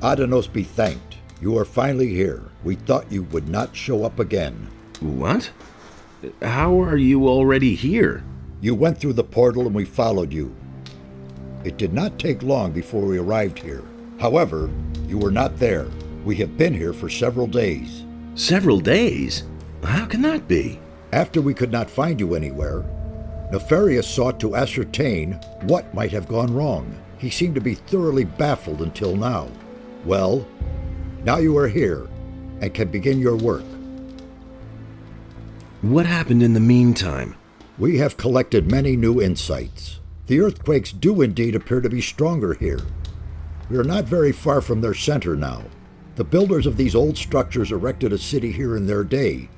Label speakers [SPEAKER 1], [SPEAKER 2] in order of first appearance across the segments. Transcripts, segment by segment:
[SPEAKER 1] Adanos be thanked. You are finally here. We thought you would not show up again.
[SPEAKER 2] What? How are you already here?
[SPEAKER 1] You went through the portal and we followed you. It did not take long before we arrived here. However, you were not there. We have been here for several days.
[SPEAKER 2] Several days? How can that be?
[SPEAKER 1] After we could not find you anywhere, Nefarious sought to ascertain what might have gone wrong. He seemed to be thoroughly baffled until now. Well, now you are here and can begin your work.
[SPEAKER 2] What happened in the meantime?
[SPEAKER 1] We have collected many new insights. The earthquakes do indeed appear to be stronger here. We are not very far from their center now. The builders of these old structures erected a city here in their day.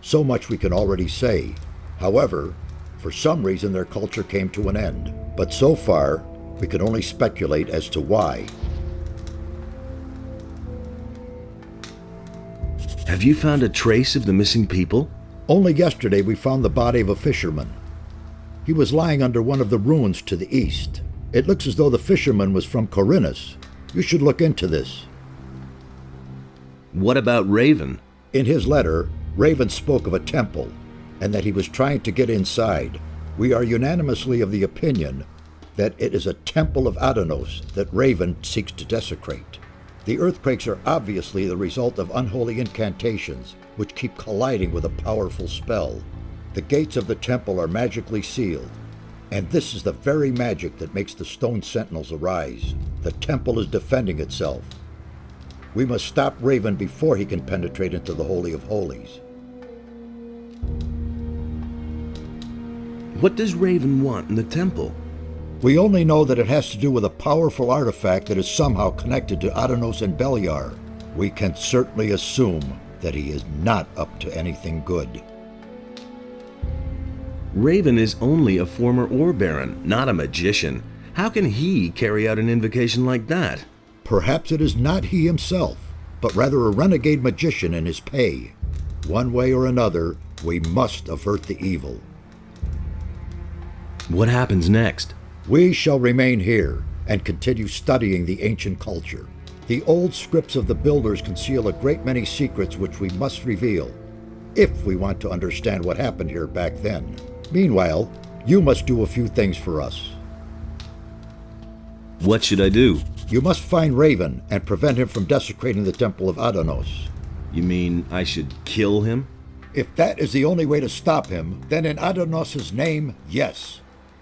[SPEAKER 1] So much we can already say. However, for some reason their culture came to an end. But so far, we can only speculate as to why.
[SPEAKER 2] Have you found a trace of the missing people?
[SPEAKER 1] Only yesterday we found the body of a fisherman. He was lying under one of the ruins to the east. It looks as though the fisherman was from Corinus. You should look into this.
[SPEAKER 2] What about Raven?
[SPEAKER 1] In his letter, Raven spoke of a temple, and that he was trying to get inside. We are unanimously of the opinion that it is a temple of Adanos that Raven seeks to desecrate. The earthquakes are obviously the result of unholy incantations, which keep colliding with a powerful spell. The gates of the temple are magically sealed, and this is the very magic that makes the stone sentinels arise. The temple is defending itself. We must stop Raven before he can penetrate into the Holy of Holies.
[SPEAKER 2] What does Raven want in the temple?
[SPEAKER 1] We only know that it has to do with a powerful artifact that is somehow connected to Adanos and Beliar. We can certainly assume that he is not up to anything good.
[SPEAKER 2] Raven is only a former Ore Baron, not a magician. How can he carry out an invocation like that?
[SPEAKER 1] Perhaps it is not he himself, but rather a renegade magician in his pay. One way or another, we must avert the evil.
[SPEAKER 2] What happens next?
[SPEAKER 1] We shall remain here and continue studying the ancient culture. The old scripts of the builders conceal a great many secrets which we must reveal, if we want to understand what happened here back then. Meanwhile, you must do a few things for us.
[SPEAKER 2] What should I do?
[SPEAKER 1] You must find Raven and prevent him from desecrating the Temple of Adanos.
[SPEAKER 2] You mean I should kill him?
[SPEAKER 1] If that is the only way to stop him, then in Adanos' name, yes.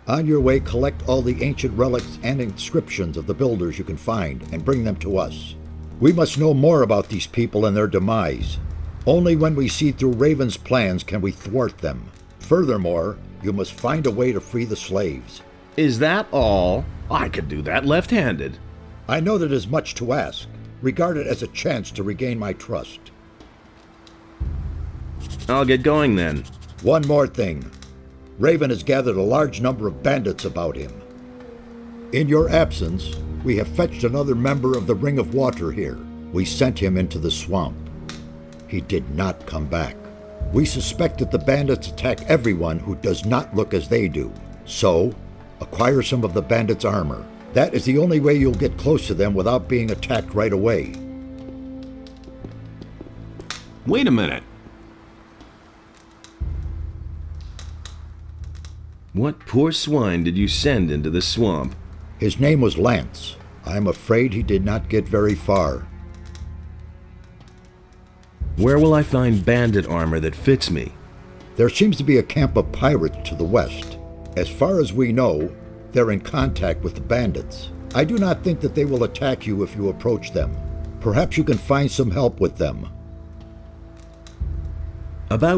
[SPEAKER 1] On your way, collect all the ancient relics and inscriptions of the builders you can find and bring them to us. We must know more about these people and their demise. Only when we see through Raven's plans can we thwart them. Furthermore, you must find a way to free the slaves.
[SPEAKER 2] Is that all? I could do that left-handed.
[SPEAKER 1] I know that is much to ask. Regard it as a chance to regain my trust.
[SPEAKER 2] I'll get going then.
[SPEAKER 1] One more thing. Raven has gathered a large number of bandits about him. In your absence, we have fetched another member of the Ring of Water here. We sent him into the swamp. He did not come back. We suspect that the bandits attack everyone who does not look as they do. So, acquire some of the bandits' armor. That is the only way you'll get close to them without being attacked right away.
[SPEAKER 2] Wait a minute. What poor swine did you send into the swamp?
[SPEAKER 1] His name was Lance. I'm afraid he did not get very far.
[SPEAKER 2] Where will I find bandit armor that fits me?
[SPEAKER 1] There seems to be a camp of pirates to the west. As far as we know, they're in contact with the bandits. I do not think that they will attack you if you approach them. Perhaps you can find some help with them.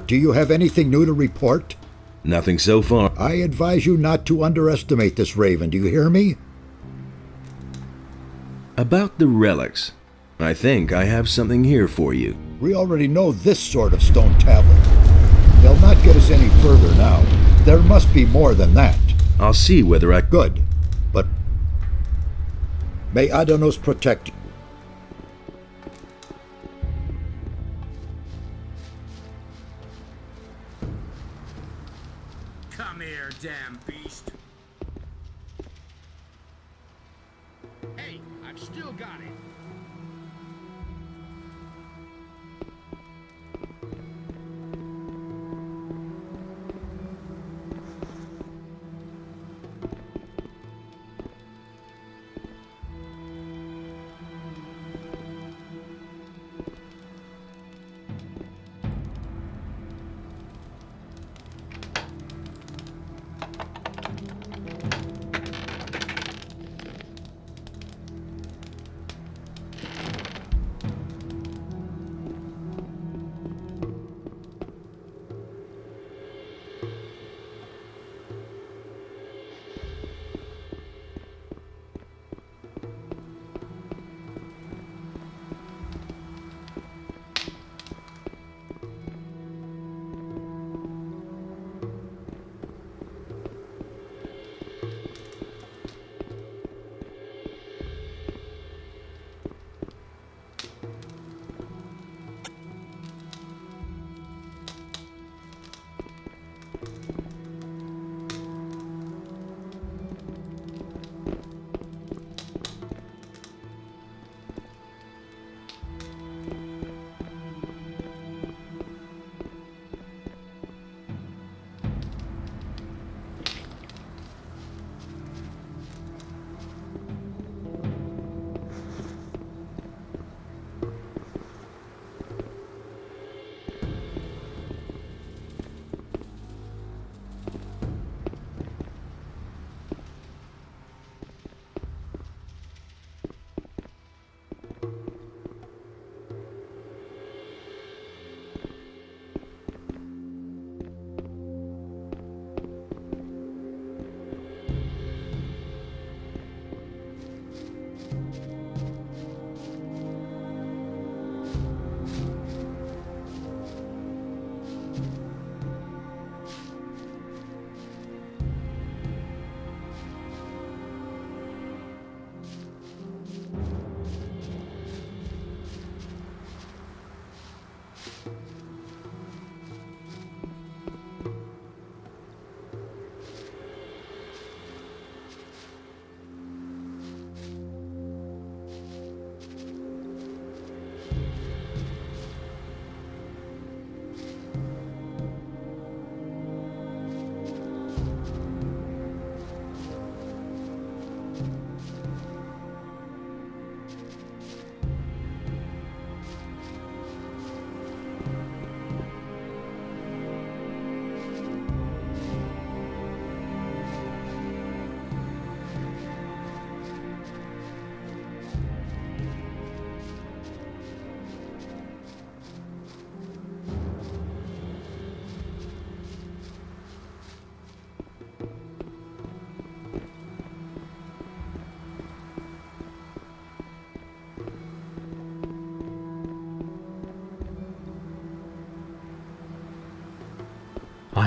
[SPEAKER 1] Do you have anything new to report?
[SPEAKER 2] Nothing so far.
[SPEAKER 1] I advise you not to underestimate this Raven, do you hear me?
[SPEAKER 2] About the relics. I think I have something here for you.
[SPEAKER 1] We already know this sort of stone tablet. They'll not get us any further now. There must be more than that.
[SPEAKER 2] I'll see whether I...
[SPEAKER 1] Good, but may Adanos protect you.
[SPEAKER 3] Come here, damn beast. Hey, I've still got it.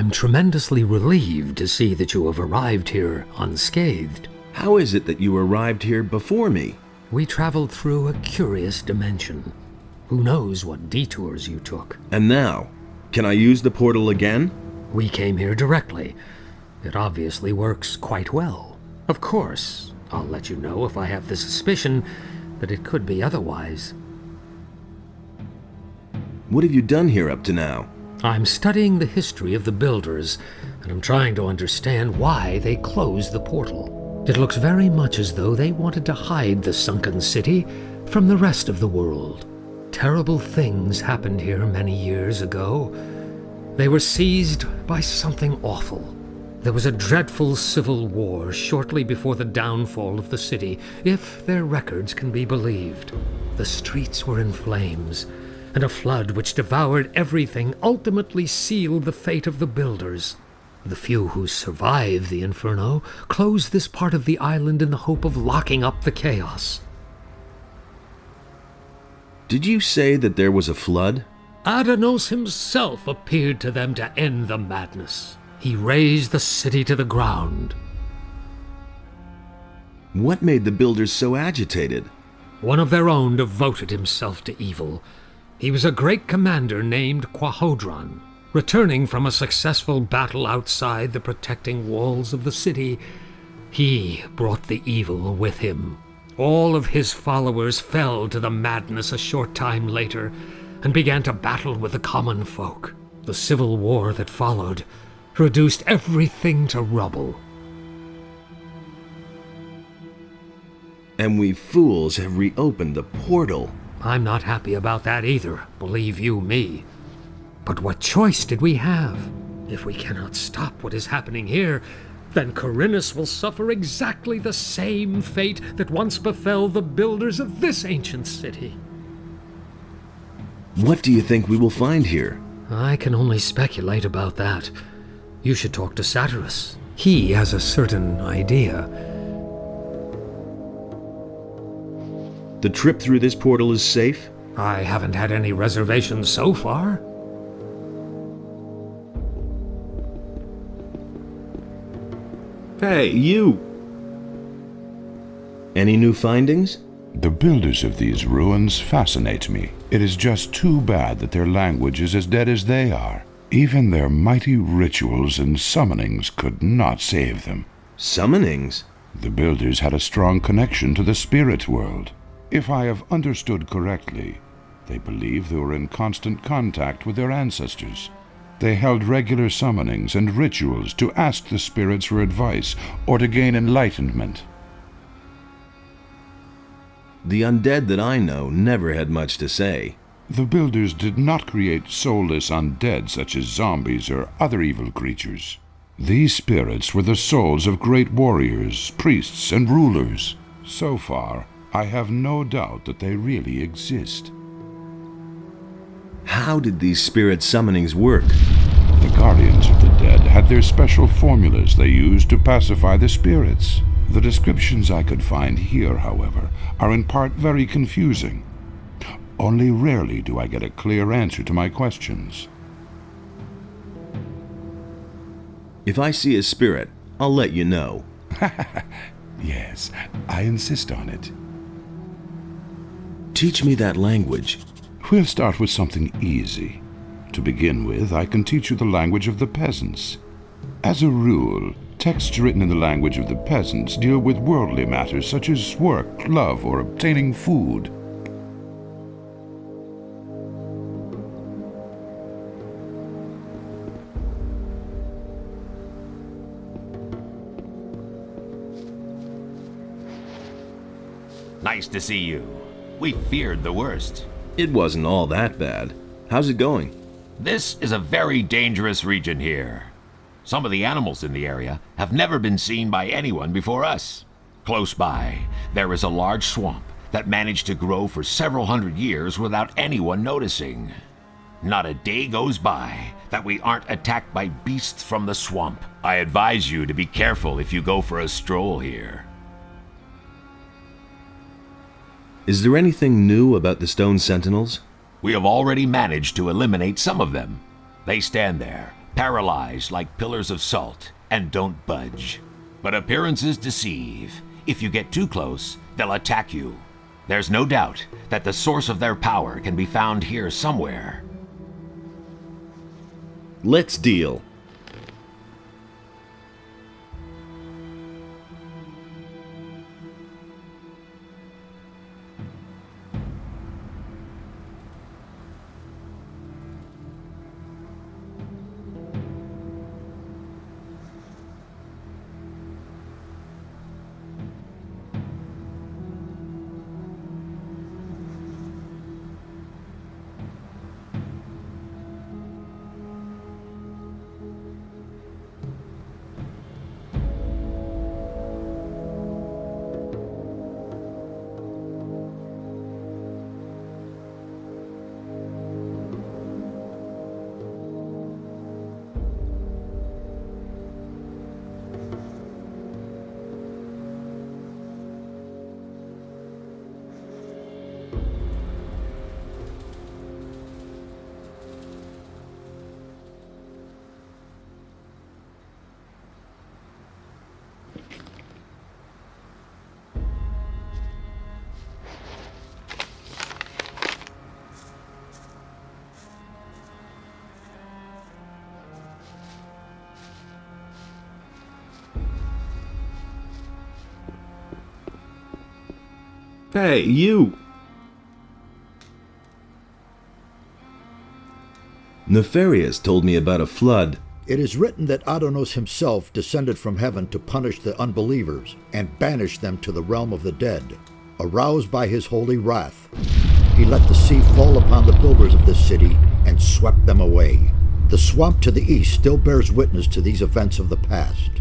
[SPEAKER 4] I'm tremendously relieved to see that you have arrived here unscathed.
[SPEAKER 2] How is it that you arrived here before me?
[SPEAKER 4] We traveled through a curious dimension. Who knows what detours you took?
[SPEAKER 2] And now, can I use the portal again?
[SPEAKER 4] We came here directly. It obviously works quite well. Of course, I'll let you know if I have the suspicion that it could be otherwise.
[SPEAKER 2] What have you done here up to now?
[SPEAKER 4] I'm studying the history of the builders, and I'm trying to understand why they closed the portal. It looks very much as though they wanted to hide the sunken city from the rest of the world. Terrible things happened here many years ago. They were seized by something awful. There was a dreadful civil war shortly before the downfall of the city, if their records can be believed. The streets were in flames, and a flood which devoured everything ultimately sealed the fate of the builders. The few who survived the inferno closed this part of the island in the hope of locking up the chaos.
[SPEAKER 2] Did you say that there was a flood?
[SPEAKER 4] Adanos himself appeared to them to end the madness. He razed the city to the ground.
[SPEAKER 2] What made the builders so agitated?
[SPEAKER 4] One of their own devoted himself to evil. He was a great commander named Quahodron. Returning from a successful battle outside the protecting walls of the city, he brought the evil with him. All of his followers fell to the madness a short time later and began to battle with the common folk. The civil war that followed reduced everything to rubble.
[SPEAKER 2] And we fools have reopened the portal.
[SPEAKER 4] I'm not happy about that either, believe you me. But what choice did we have? If we cannot stop what is happening here, then Corinus will suffer exactly the same fate that once befell the builders of this ancient city.
[SPEAKER 2] What do you think we will find here?
[SPEAKER 4] I can only speculate about that. You should talk to Satyrus. He has a certain idea.
[SPEAKER 2] The trip through this portal is safe?
[SPEAKER 4] I haven't had any reservations so far.
[SPEAKER 2] Hey, you! Any new findings?
[SPEAKER 5] The builders of these ruins fascinate me. It is just too bad that their language is as dead as they are. Even their mighty rituals and summonings could not save them.
[SPEAKER 2] Summonings?
[SPEAKER 5] The builders had a strong connection to the spirit world. If I have understood correctly, they believe they were in constant contact with their ancestors. They held regular summonings and rituals to ask the spirits for advice or to gain enlightenment.
[SPEAKER 2] The undead that I know never had much to say.
[SPEAKER 5] The builders did not create soulless undead such as zombies or other evil creatures. These spirits were the souls of great warriors, priests, and rulers. So far, I have no doubt that they really exist.
[SPEAKER 2] How did these spirit summonings work?
[SPEAKER 5] The guardians of the dead had their special formulas they used to pacify the spirits. The descriptions I could find here, however, are in part very confusing. Only rarely do I get a clear answer to my questions.
[SPEAKER 2] If I see a spirit, I'll let you know.
[SPEAKER 5] Yes, I insist on it.
[SPEAKER 2] Teach me that language.
[SPEAKER 5] We'll start with something easy. To begin with, I can teach you the language of the peasants. As a rule, texts written in the language of the peasants deal with worldly matters such as work, love, or obtaining food.
[SPEAKER 6] Nice to see you. We feared the worst.
[SPEAKER 2] It wasn't all that bad. How's it going?
[SPEAKER 6] This is a very dangerous region here. Some of the animals in the area have never been seen by anyone before us. Close by, there is a large swamp that managed to grow for several hundred years without anyone noticing. Not a day goes by that we aren't attacked by beasts from the swamp. I advise you to be careful if you go for a stroll here.
[SPEAKER 2] Is there anything new about the stone sentinels?
[SPEAKER 6] We have already managed to eliminate some of them. They stand there, paralyzed like pillars of salt, and don't budge. But appearances deceive. If you get too close, they'll attack you. There's no doubt that the source of their power can be found here somewhere.
[SPEAKER 2] Let's deal. Hey, you! Nefarious told me about a flood.
[SPEAKER 1] It is written that Adonos himself descended from heaven to punish the unbelievers and banish them to the realm of the dead. Aroused by his holy wrath, he let the sea fall upon the builders of this city and swept them away. The swamp to the east still bears witness to these events of the past.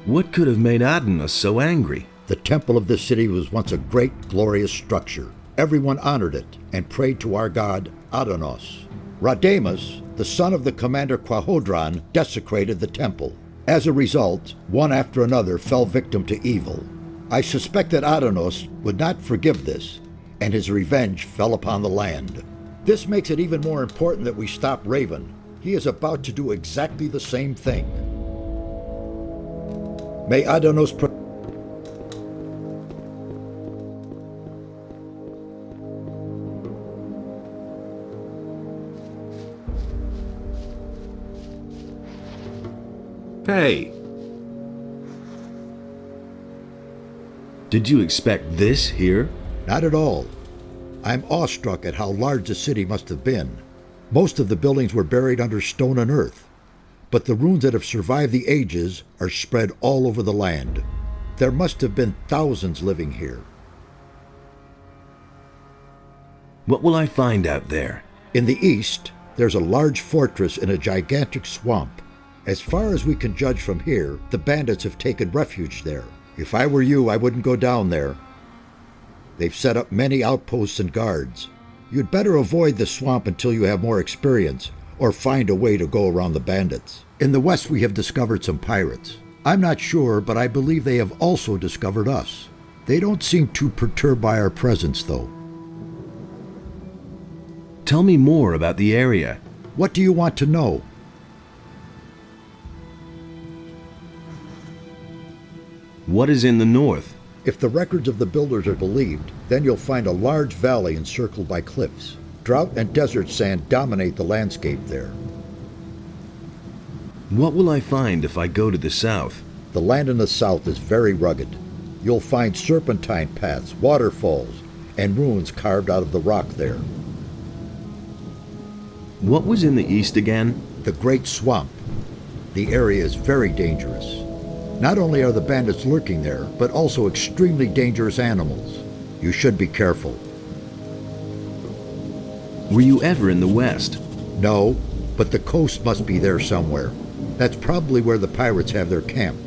[SPEAKER 2] What could have made Adonos so angry?
[SPEAKER 1] The temple of this city was once a great, glorious structure. Everyone honored it and prayed to our god, Adonos. Radamus, the son of the commander Quahodron, desecrated the temple. As a result, one after another fell victim to evil. I suspect that Adonos would not forgive this, and his revenge fell upon the land. This makes it even more important that we stop Raven. He is about to do exactly the same thing. May Adonos
[SPEAKER 2] Hey! Did you expect this here?
[SPEAKER 1] Not at all. I'm awestruck at how large the city must have been. Most of the buildings were buried under stone and earth, but the ruins that have survived the ages are spread all over the land. There must have been thousands living here.
[SPEAKER 2] What will I find out there?
[SPEAKER 1] In the east, there's a large fortress in a gigantic swamp. As far as we can judge from here, the bandits have taken refuge there. If I were you, I wouldn't go down there. They've set up many outposts and guards. You'd better avoid the swamp until you have more experience, or find a way to go around the bandits. In the west, we have discovered some pirates. I'm not sure, but I believe they have also discovered us. They don't seem too perturbed by our presence, though.
[SPEAKER 2] Tell me more about the area.
[SPEAKER 1] What do you want to know?
[SPEAKER 2] What is in the north?
[SPEAKER 1] If the records of the builders are believed, then you'll find a large valley encircled by cliffs. Drought and desert sand dominate the landscape there.
[SPEAKER 2] What will I find if I go to the south?
[SPEAKER 1] The land in the south is very rugged. You'll find serpentine paths, waterfalls, and ruins carved out of the rock there.
[SPEAKER 2] What was in the east again?
[SPEAKER 1] The Great Swamp. The area is very dangerous. Not only are the bandits lurking there, but also extremely dangerous animals. You should be careful.
[SPEAKER 2] Were you ever in the west?
[SPEAKER 1] No, but the coast must be there somewhere. That's probably where the pirates have their camp.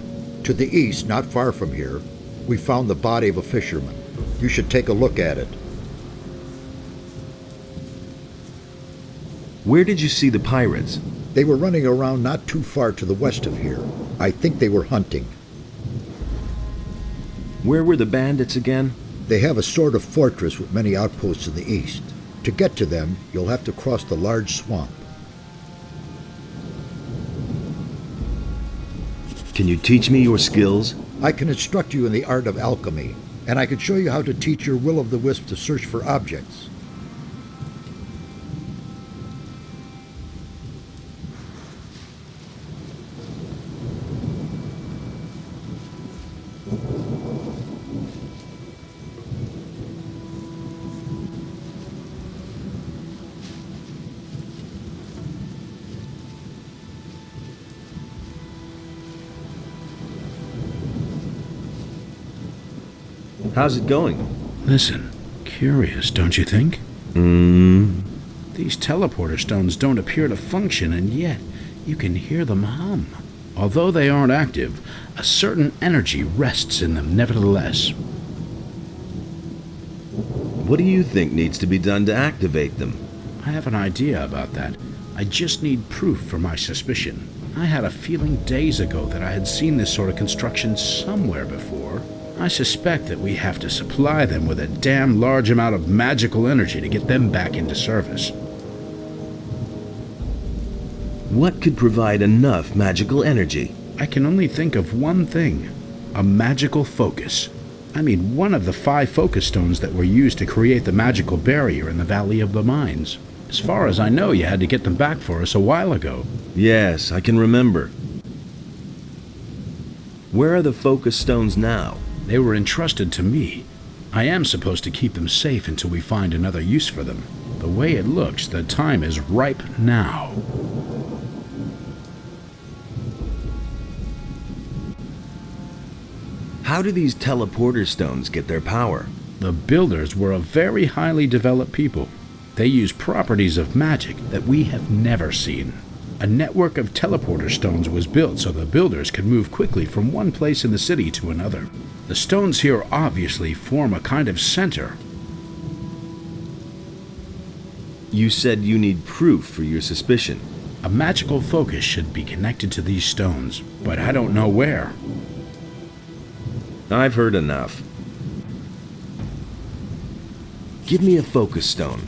[SPEAKER 1] To the east, not far from here, we found the body of a fisherman. You should take a look at it.
[SPEAKER 2] Where did you see the pirates?
[SPEAKER 1] They were running around not too far to the west of here. I think they were hunting.
[SPEAKER 2] Where were the bandits again?
[SPEAKER 1] They have a sort of fortress with many outposts in the east. To get to them, you'll have to cross the large swamp.
[SPEAKER 2] Can you teach me your skills?
[SPEAKER 1] I can instruct you in the art of alchemy, and I can show you how to teach your will-o'-the-wisp to search for objects.
[SPEAKER 2] How's it going?
[SPEAKER 7] Listen, curious, don't you think? These teleporter stones don't appear to function, and yet you can hear them hum. Although they aren't active, a certain energy rests in them nevertheless.
[SPEAKER 2] What do you think needs to be done to activate them?
[SPEAKER 7] I have an idea about that. I just need proof for my suspicion. I had a feeling days ago that I had seen this sort of construction somewhere before. I suspect that we have to supply them with a damn large amount of magical energy to get them back into service.
[SPEAKER 2] What could provide enough magical energy?
[SPEAKER 7] I can only think of one thing. A magical focus. I mean, one of the 5 focus stones that were used to create the magical barrier in the Valley of the Mines. As far as I know, you had to get them back for us a while ago.
[SPEAKER 2] Yes, I can remember. Where are the focus stones now?
[SPEAKER 7] They were entrusted to me. I am supposed to keep them safe until we find another use for them. The way it looks, the time is ripe now.
[SPEAKER 2] How do these teleporter stones get their power?
[SPEAKER 7] The builders were a very highly developed people. They use properties of magic that we have never seen. A network of teleporter stones was built so the builders could move quickly from one place in the city to another. The stones here obviously form a kind of center.
[SPEAKER 2] You said you need proof for your suspicion.
[SPEAKER 7] A magical focus should be connected to these stones, but I don't know where.
[SPEAKER 2] I've heard enough. Give me a focus stone.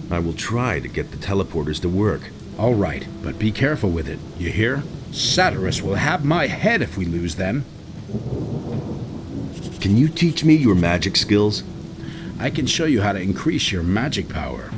[SPEAKER 2] I will try to get the teleporters to work.
[SPEAKER 7] All right, but be careful with it, you hear? Satyrus will have my head if we lose them.
[SPEAKER 2] Can you teach me your magic skills?
[SPEAKER 7] I can show you how to increase your magic power.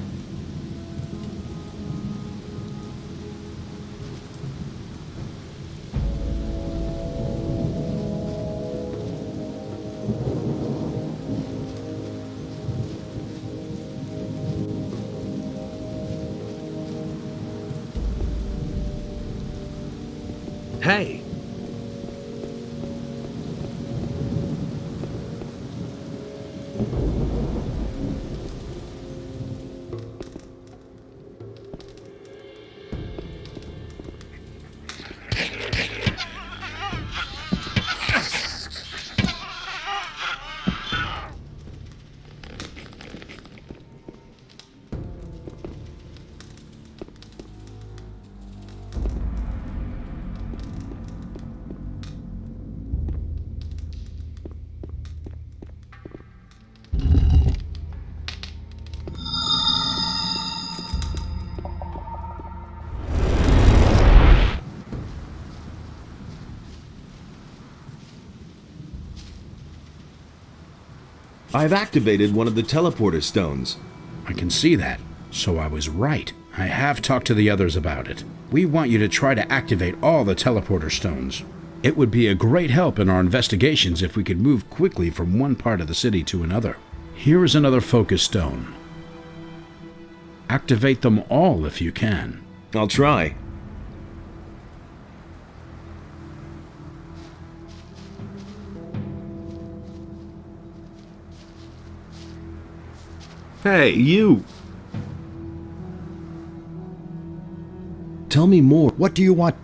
[SPEAKER 2] Hey! I've activated one of the teleporter stones.
[SPEAKER 7] I can see that, so I was right. I have talked to the others about it. We want you to try to activate all the teleporter stones. It would be a great help in our investigations if we could move quickly from one part of the city to another. Here is another focus stone. Activate them all if you can.
[SPEAKER 2] I'll try. Hey, you! Tell me more.
[SPEAKER 1] What do you want?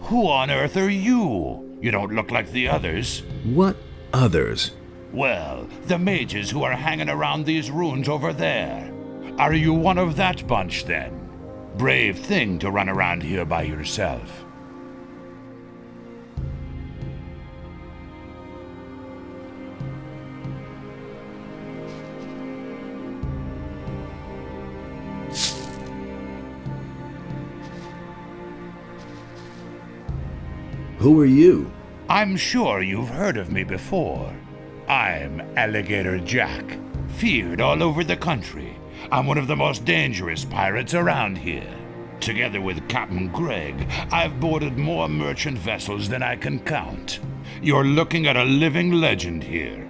[SPEAKER 8] Who on earth are you? You don't look like the others.
[SPEAKER 2] What others?
[SPEAKER 8] Well, the mages who are hanging around these ruins over there. Are you one of that bunch, then? Brave thing to run around here by yourself.
[SPEAKER 2] Who are you?
[SPEAKER 8] I'm sure you've heard of me before. I'm Alligator Jack, feared all over the country. I'm one of the most dangerous pirates around here. Together with Captain Greg, I've boarded more merchant vessels than I can count. You're looking at a living legend here.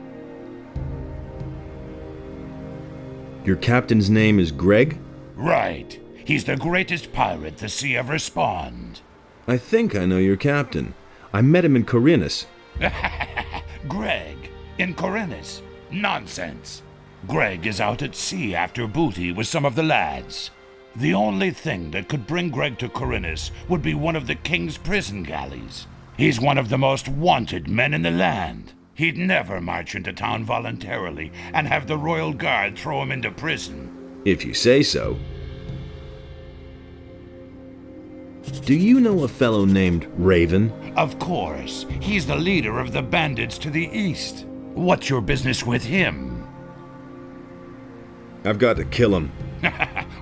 [SPEAKER 2] Your captain's name is Greg?
[SPEAKER 8] Right. He's the greatest pirate the sea ever spawned.
[SPEAKER 2] I think I know your captain. I met him in Corinus.
[SPEAKER 8] Greg, in Corinus? Nonsense. Greg is out at sea after booty with some of the lads. The only thing that could bring Greg to Corinus would be one of the king's prison galleys. He's one of the most wanted men in the land. He'd never march into town voluntarily and have the royal guard throw him into prison.
[SPEAKER 2] If you say so. Do you know a fellow named Raven?
[SPEAKER 8] Of course. He's the leader of the bandits to the east. What's your business with him?
[SPEAKER 2] I've got to kill him.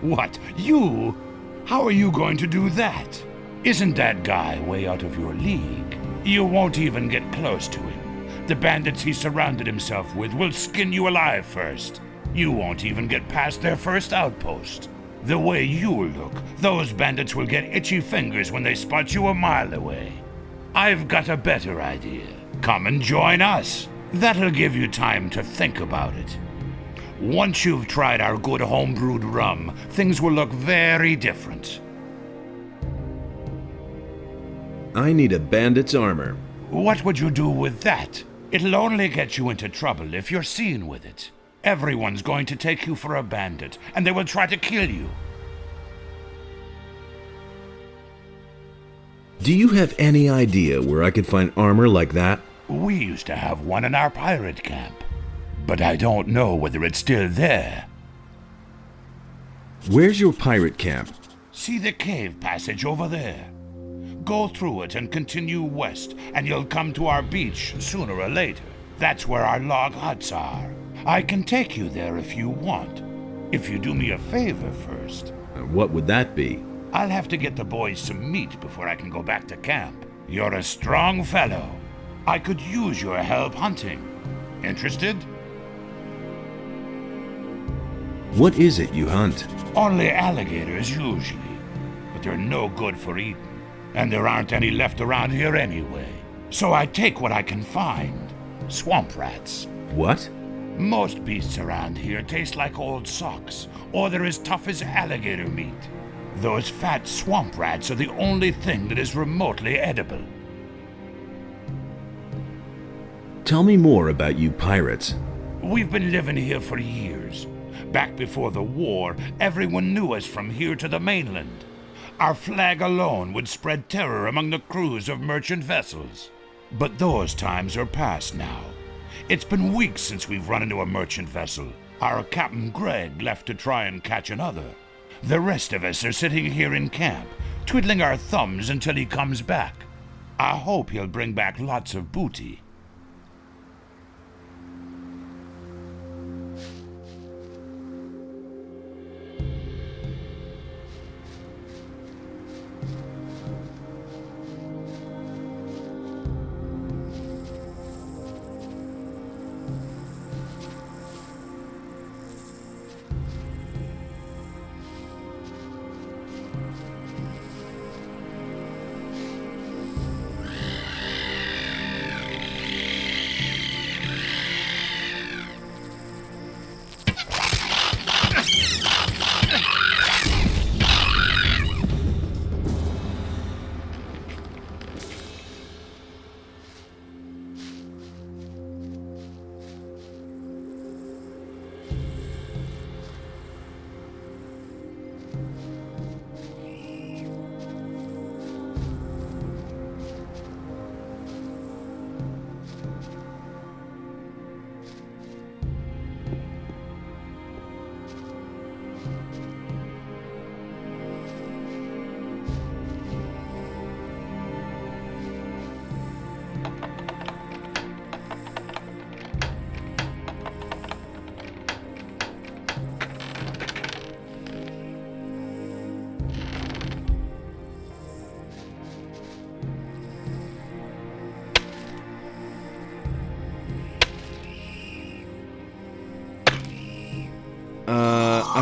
[SPEAKER 8] What? You? How are you going to do that? Isn't that guy way out of your league? You won't even get close to him. The bandits he surrounded himself with will skin you alive first. You won't even get past their first outpost. The way you look, those bandits will get itchy fingers when they spot you a mile away. I've got a better idea. Come and join us. That'll give you time to think about it. Once you've tried our good homebrewed rum, things will look very different.
[SPEAKER 2] I need a bandit's armor.
[SPEAKER 8] What would you do with that? It'll only get you into trouble if you're seen with it. Everyone's going to take you for a bandit, and they will try to kill you.
[SPEAKER 2] Do you have any idea where I could find armor like that?
[SPEAKER 8] We used to have one in our pirate camp, but I don't know whether it's still there.
[SPEAKER 2] Where's your pirate camp?
[SPEAKER 8] See the cave passage over there? Go through it and continue west, and you'll come to our beach sooner or later. That's where our log huts are. I can take you there if you want. If you do me a favor first.
[SPEAKER 2] What would that be?
[SPEAKER 8] I'll have to get the boys some meat before I can go back to camp. You're a strong fellow. I could use your help hunting. Interested?
[SPEAKER 2] What is it you hunt?
[SPEAKER 8] Only alligators usually, but they're no good for eating. And there aren't any left around here anyway. So I take what I can find. Swamp rats.
[SPEAKER 2] What?
[SPEAKER 8] Most beasts around here taste like old socks, or they're as tough as alligator meat. Those fat swamp rats are the only thing that is remotely edible.
[SPEAKER 2] Tell me more about you pirates.
[SPEAKER 8] We've been living here for years. Back before the war, everyone knew us from here to the mainland. Our flag alone would spread terror among the crews of merchant vessels. But those times are past now. It's been weeks since we've run into a merchant vessel. Our Captain Greg left to try and catch another. The rest of us are sitting here in camp, twiddling our thumbs until he comes back. I hope he'll bring back lots of booty.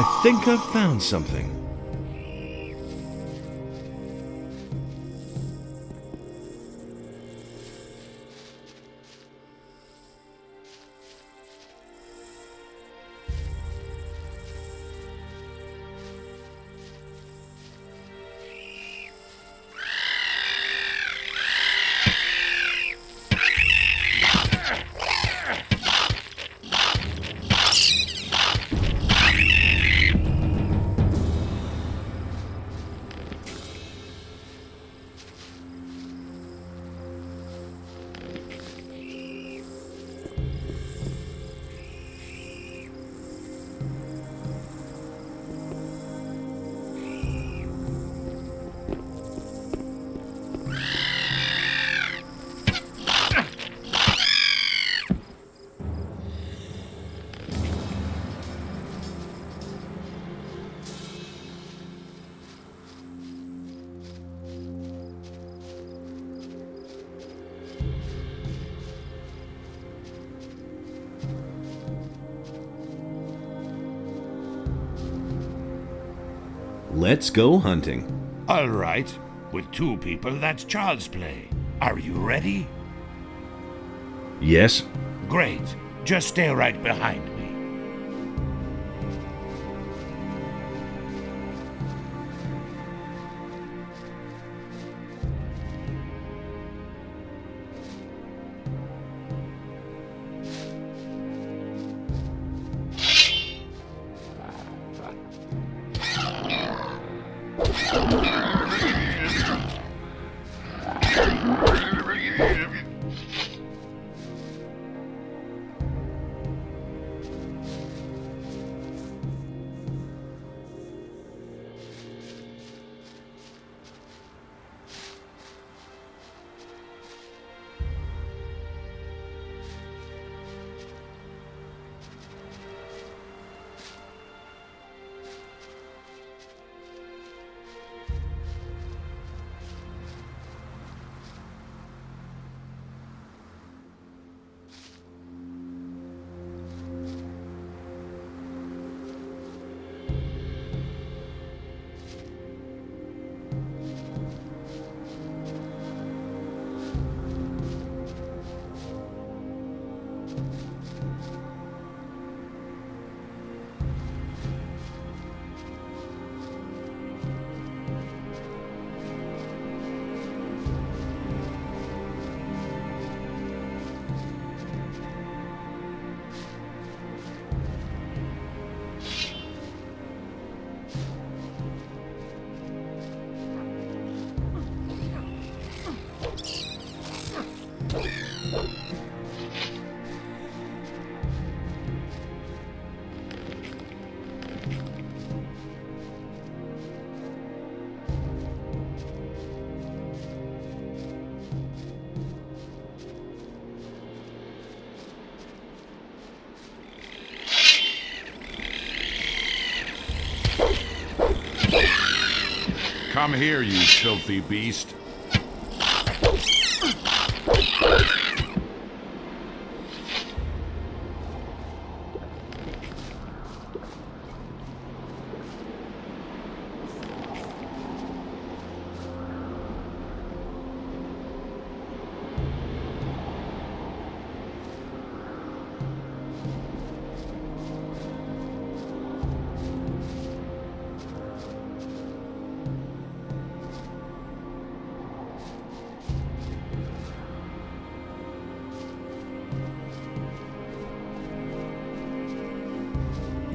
[SPEAKER 2] I think I've found something. Let's go hunting.
[SPEAKER 8] All right. With 2 people, that's child's play. Are you ready?
[SPEAKER 2] Yes?
[SPEAKER 8] Great. Just stay right behind me.
[SPEAKER 5] Come here, you filthy beast.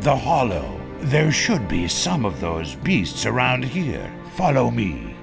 [SPEAKER 8] The Hollow. There should be some of those beasts around here. Follow me.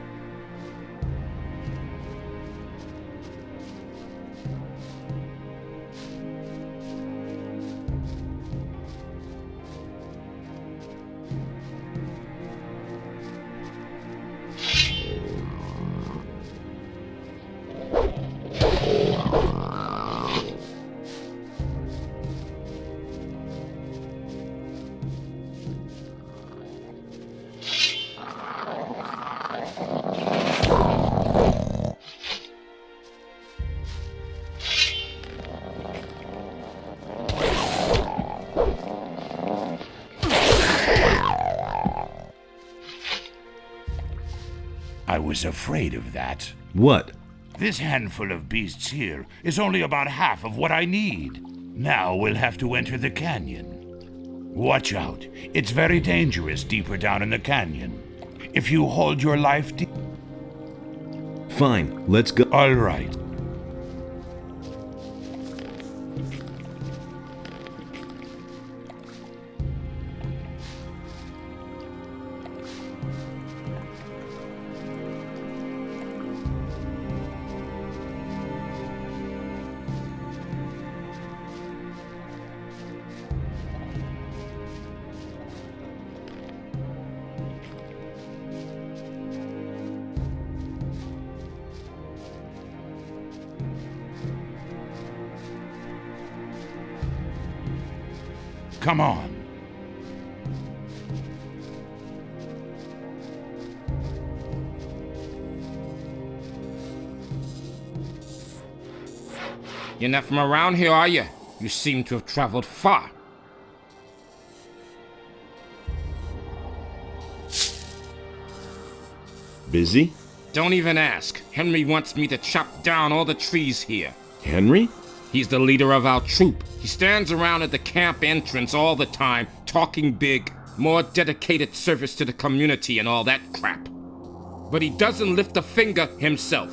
[SPEAKER 8] I was afraid of that.
[SPEAKER 2] What?
[SPEAKER 8] This handful of beasts here is only about half of what I need. Now we'll have to enter the canyon. Watch out. It's very dangerous deeper down in the canyon. If you hold your life deep...
[SPEAKER 2] Fine, let's go.
[SPEAKER 8] All right. Come on.
[SPEAKER 9] You're not from around here, are you? You seem to have traveled far.
[SPEAKER 2] Busy?
[SPEAKER 9] Don't even ask. Henry wants me to chop down all the trees here.
[SPEAKER 2] Henry?
[SPEAKER 9] He's the leader of our troop. He stands around at the camp entrance all the time, talking big, more dedicated service to the community and all that crap. But he doesn't lift a finger himself.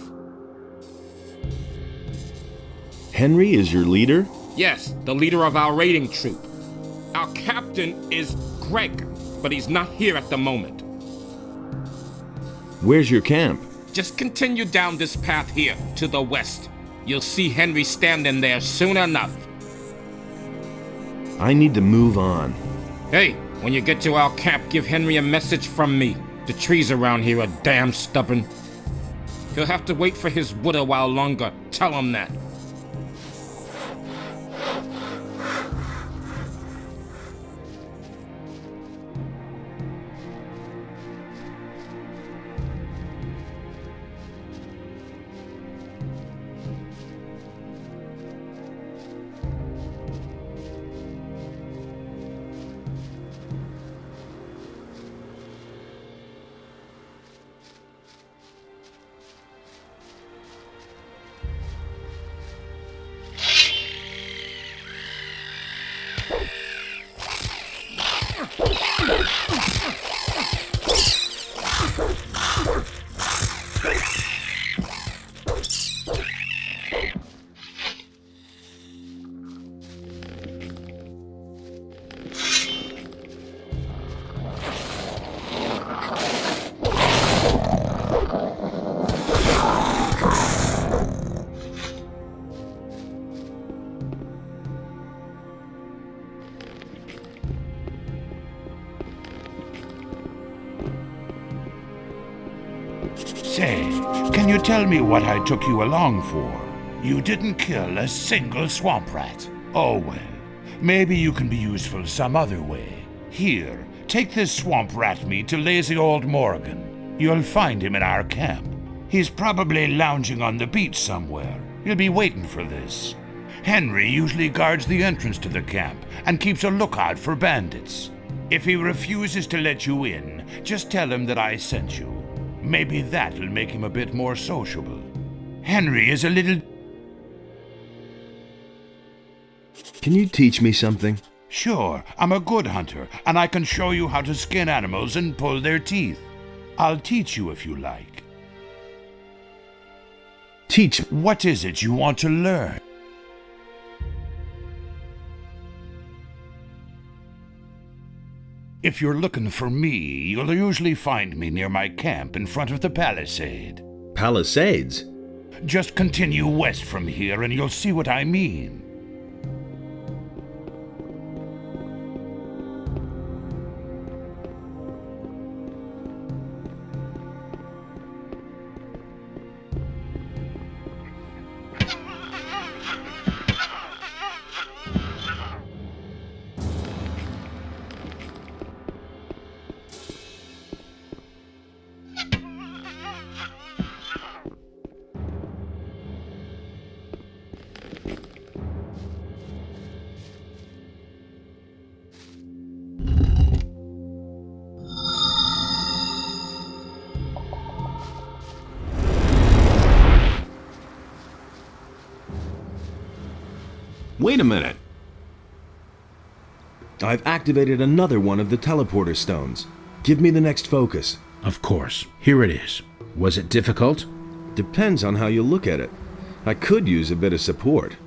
[SPEAKER 2] Henry is your leader?
[SPEAKER 9] Yes, the leader of our raiding troop. Our captain is Greg, but he's not here at the moment.
[SPEAKER 2] Where's your camp?
[SPEAKER 9] Just continue down this path here, to the west. You'll see Henry standing there soon enough.
[SPEAKER 2] I need to move on.
[SPEAKER 9] Hey, when you get to our camp, give Henry a message from me. The trees around here are damn stubborn. He'll have to wait for his wood a while longer. Tell him that.
[SPEAKER 8] Say, can you tell me what I took you along for? You didn't kill a single swamp rat. Oh well, maybe you can be useful some other way. Here, take this swamp rat meat to lazy old Morgan. You'll find him in our camp. He's probably lounging on the beach somewhere. You'll be waiting for this. Henry usually guards the entrance to the camp and keeps a lookout for bandits. If he refuses to let you in, just tell him that I sent you. Maybe that'll make him a bit more sociable. Henry is a little...
[SPEAKER 2] Can you teach me something?
[SPEAKER 8] Sure, I'm a good hunter, and I can show you how to skin animals and pull their teeth. I'll teach you if you like.
[SPEAKER 2] Teach...
[SPEAKER 8] What is it you want to learn? If you're looking for me, you'll usually find me near my camp in front of the palisade.
[SPEAKER 2] Palisades?
[SPEAKER 8] Just continue west from here and you'll see what I mean.
[SPEAKER 2] Wait a minute. I've activated another one of the teleporter stones. Give me the next focus.
[SPEAKER 7] Of course. Here it is. Was it difficult?
[SPEAKER 2] Depends on how you look at it. I could use a bit of support.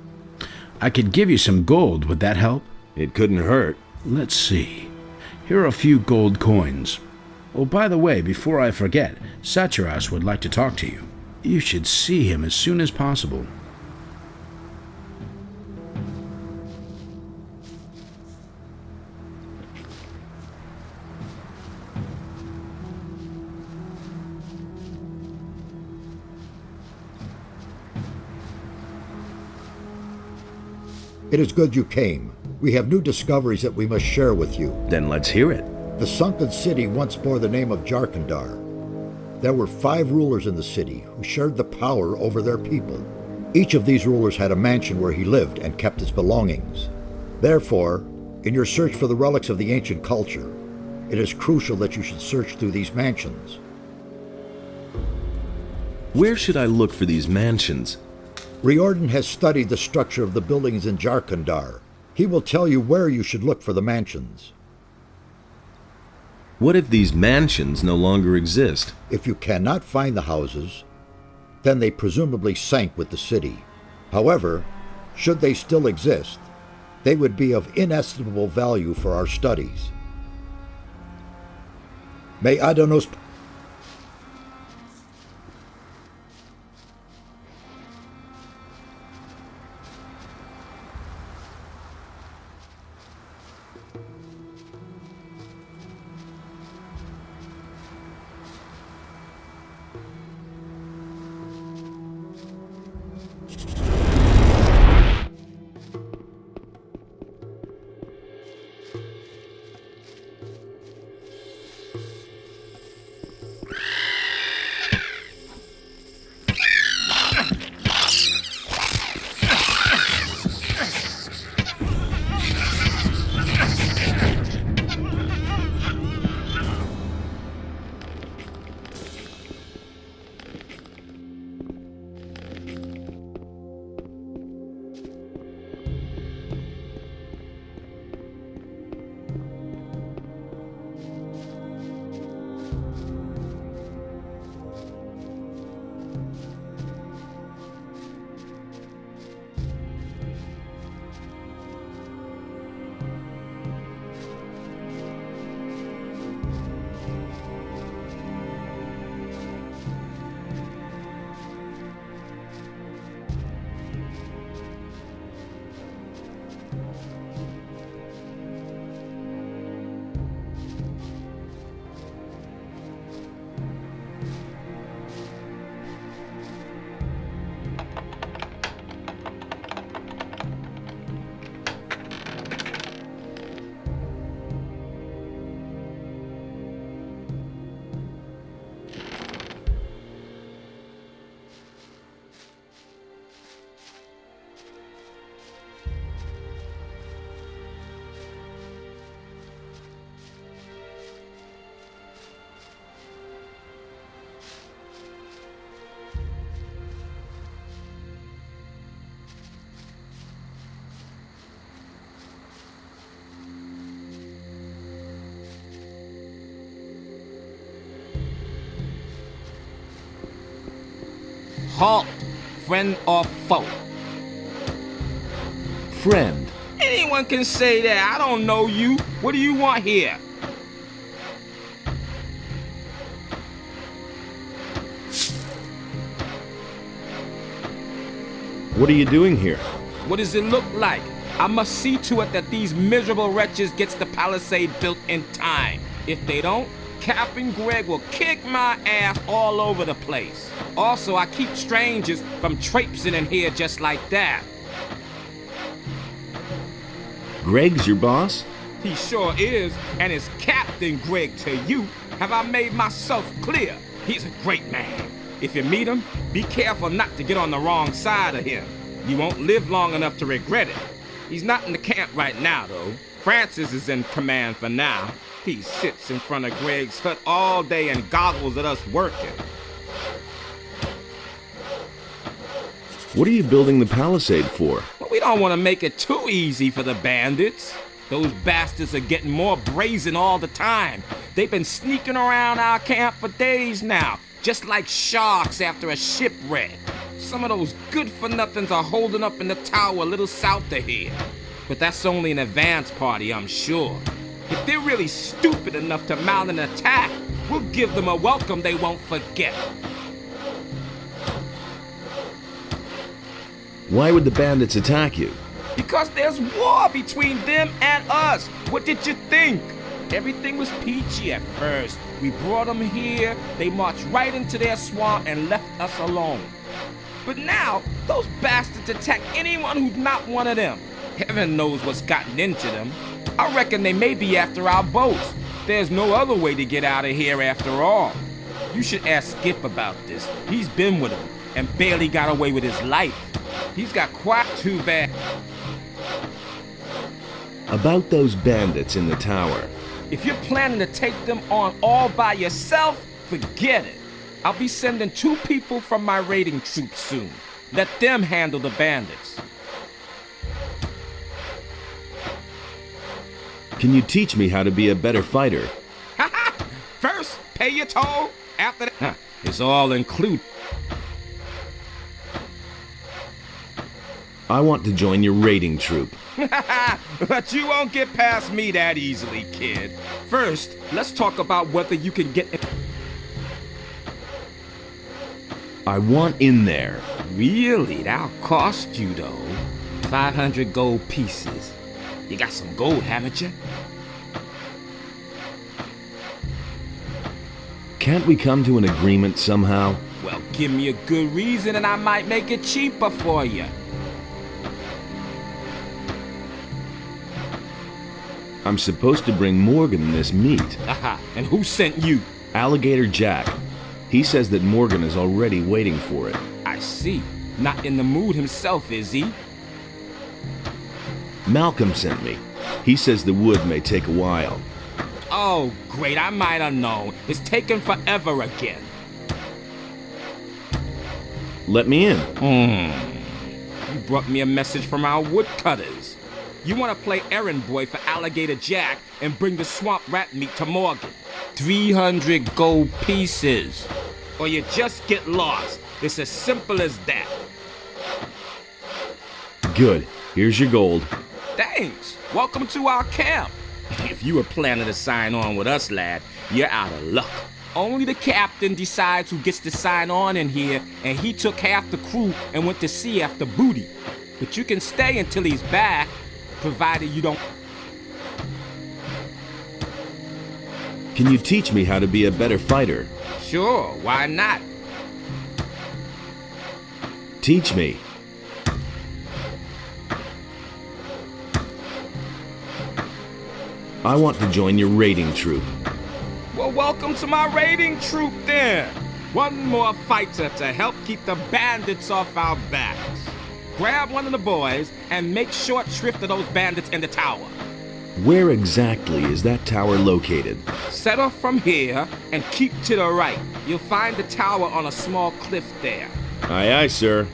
[SPEAKER 7] I could give you some gold. Would that help?
[SPEAKER 2] It couldn't hurt.
[SPEAKER 7] Let's see. Here are a few gold coins. Oh, by the way, before I forget, Satyras would like to talk to you. You should see him as soon as possible.
[SPEAKER 1] It is good you came. We have new discoveries that we must share with you.
[SPEAKER 2] Then let's hear it.
[SPEAKER 1] The sunken city once bore the name of Jarkandar. There were 5 rulers in the city who shared the power over their people. Each of these rulers had a mansion where he lived and kept his belongings. Therefore, in your search for the relics of the ancient culture, it is crucial that you should search through these mansions.
[SPEAKER 2] Where should I look for these mansions?
[SPEAKER 1] Riordan has studied the structure of the buildings in Jarkandar. He will tell you where you should look for the mansions.
[SPEAKER 2] What if these mansions no longer exist?
[SPEAKER 1] If you cannot find the houses, then they presumably sank with the city. However, should they still exist, they would be of inestimable value for our studies. May Adanos...
[SPEAKER 9] Halt, friend or foe?
[SPEAKER 2] Friend.
[SPEAKER 9] Anyone can say that. I don't know you. What do you want here?
[SPEAKER 2] What are you doing here?
[SPEAKER 9] What does it look like? I must see to it that these miserable wretches gets the palisade built in time. If they don't, Captain Greg will kick my ass all over the place. Also, I keep strangers from traipsing in here just like that.
[SPEAKER 2] Greg's your boss?
[SPEAKER 9] He sure is, and is Captain Greg to you. Have I made myself clear? He's a great man. If you meet him, be careful not to get on the wrong side of him. You won't live long enough to regret it. He's not in the camp right now, though. Francis is in command for now. He sits in front of Greg's hut all day and goggles at us working.
[SPEAKER 2] What are you building the palisade for?
[SPEAKER 9] Well, We don't want to make it too easy for the bandits. Those bastards are getting more brazen all the time. They've been sneaking around our camp for days now, just like sharks after a shipwreck. Some of those good-for-nothings are holding up in the tower a little south of here. But that's only an advance party, I'm sure. If they're really stupid enough to mount an attack, we'll give them a welcome they won't forget.
[SPEAKER 2] Why would the bandits attack you?
[SPEAKER 9] Because there's war between them and us. What did you think? Everything was peachy at first. We brought them here, they marched right into their swamp and left us alone. But now, those bastards attack anyone who's not one of them. Heaven knows what's gotten into them. I reckon they may be after our boats. There's no other way to get out of here after all. You should ask Skip about this. He's been with them and barely got away with his life. He's got quite too bad.
[SPEAKER 2] About those bandits in the tower.
[SPEAKER 9] If you're planning to take them on all by yourself, forget it. I'll be sending 2 people from my raiding troop soon. Let them handle the bandits.
[SPEAKER 2] Can you teach me how to be a better fighter?
[SPEAKER 9] First, pay your toll. After that, it's all included.
[SPEAKER 2] I want to join your raiding troop.
[SPEAKER 9] But you won't get past me that easily, kid. First, let's talk about whether you can get...
[SPEAKER 2] I want in there.
[SPEAKER 9] Really? That'll cost you, though. 500 gold pieces. You got some gold, haven't you?
[SPEAKER 2] Can't we come to an agreement somehow?
[SPEAKER 9] Well, give me a good reason and I might make it cheaper for you.
[SPEAKER 2] I'm supposed to bring Morgan this meat.
[SPEAKER 9] Aha, and who sent you?
[SPEAKER 2] Alligator Jack. He says that Morgan is already waiting for it.
[SPEAKER 9] I see. Not in the mood himself, is he?
[SPEAKER 2] Malcolm sent me. He says the wood may take a while.
[SPEAKER 9] Oh, great, I might have known. It's taken forever again.
[SPEAKER 2] Let me in.
[SPEAKER 9] You brought me a message from our woodcutters. You want to play errand boy for Alligator Jack and bring the swamp rat meat to Morgan. 300 gold pieces. Or you just get lost. It's as simple as that.
[SPEAKER 2] Good. Here's your gold.
[SPEAKER 9] Thanks. Welcome to our camp. If you were planning to sign on with us, lad, you're out of luck. Only the captain decides who gets to sign on in here, and he took half the crew and went to sea after booty. But you can stay until he's back, provided you don't...
[SPEAKER 2] Can you teach me how to be a better fighter?
[SPEAKER 9] Sure, why not?
[SPEAKER 2] Teach me. I want to join your raiding troop.
[SPEAKER 9] Well, welcome to my raiding troop then. One more fighter to help keep the bandits off our backs. Grab one of the boys and make short shrift of those bandits in the tower.
[SPEAKER 2] Where exactly is that tower located?
[SPEAKER 9] Set off from here and keep to the right. You'll find the tower on a small cliff there.
[SPEAKER 2] Aye, aye, sir.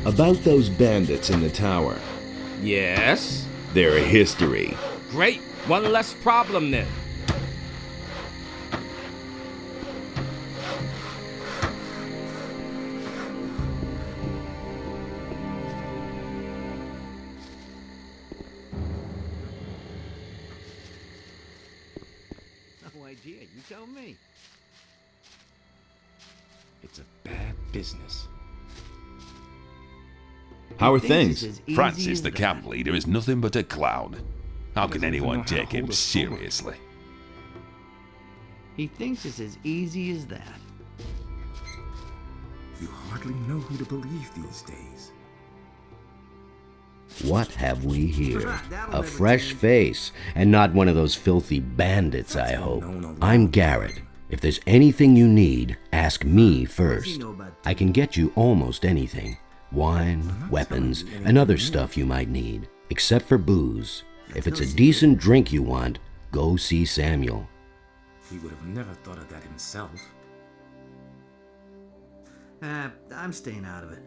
[SPEAKER 2] About those bandits in the tower.
[SPEAKER 9] Yes?
[SPEAKER 2] Their history.
[SPEAKER 9] Great. One less problem then.
[SPEAKER 10] No idea. You tell me.
[SPEAKER 7] It's a bad business.
[SPEAKER 2] How are things?
[SPEAKER 8] Francis, the camp leader, is nothing but a clown. How can
[SPEAKER 7] doesn't even know
[SPEAKER 8] anyone
[SPEAKER 7] how to
[SPEAKER 8] take him
[SPEAKER 7] hold a sword.
[SPEAKER 8] seriously?
[SPEAKER 10] He thinks it's as easy as that.
[SPEAKER 11] You hardly know who to believe these days.
[SPEAKER 12] What have we here? A fresh face, and not one of those filthy bandits, I hope. I'm Garrett. If there's anything you need, ask me first. I can get you almost anything. Wine, weapons, and other stuff you might need, except for booze. If it's a decent drink you want, go see Samuel.
[SPEAKER 11] He would have never thought of that himself.
[SPEAKER 10] I'm staying out of it.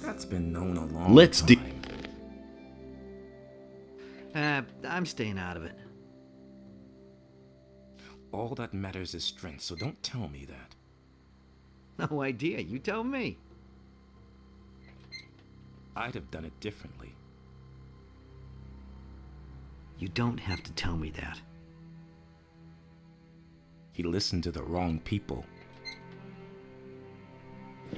[SPEAKER 11] That's been known a long
[SPEAKER 2] Let's
[SPEAKER 11] time.
[SPEAKER 10] I'm staying out of it.
[SPEAKER 7] All that matters is strength, so don't tell me that.
[SPEAKER 10] No idea. You tell me.
[SPEAKER 7] I'd have done it differently.
[SPEAKER 10] You don't have to tell me that.
[SPEAKER 7] He listened to the wrong people.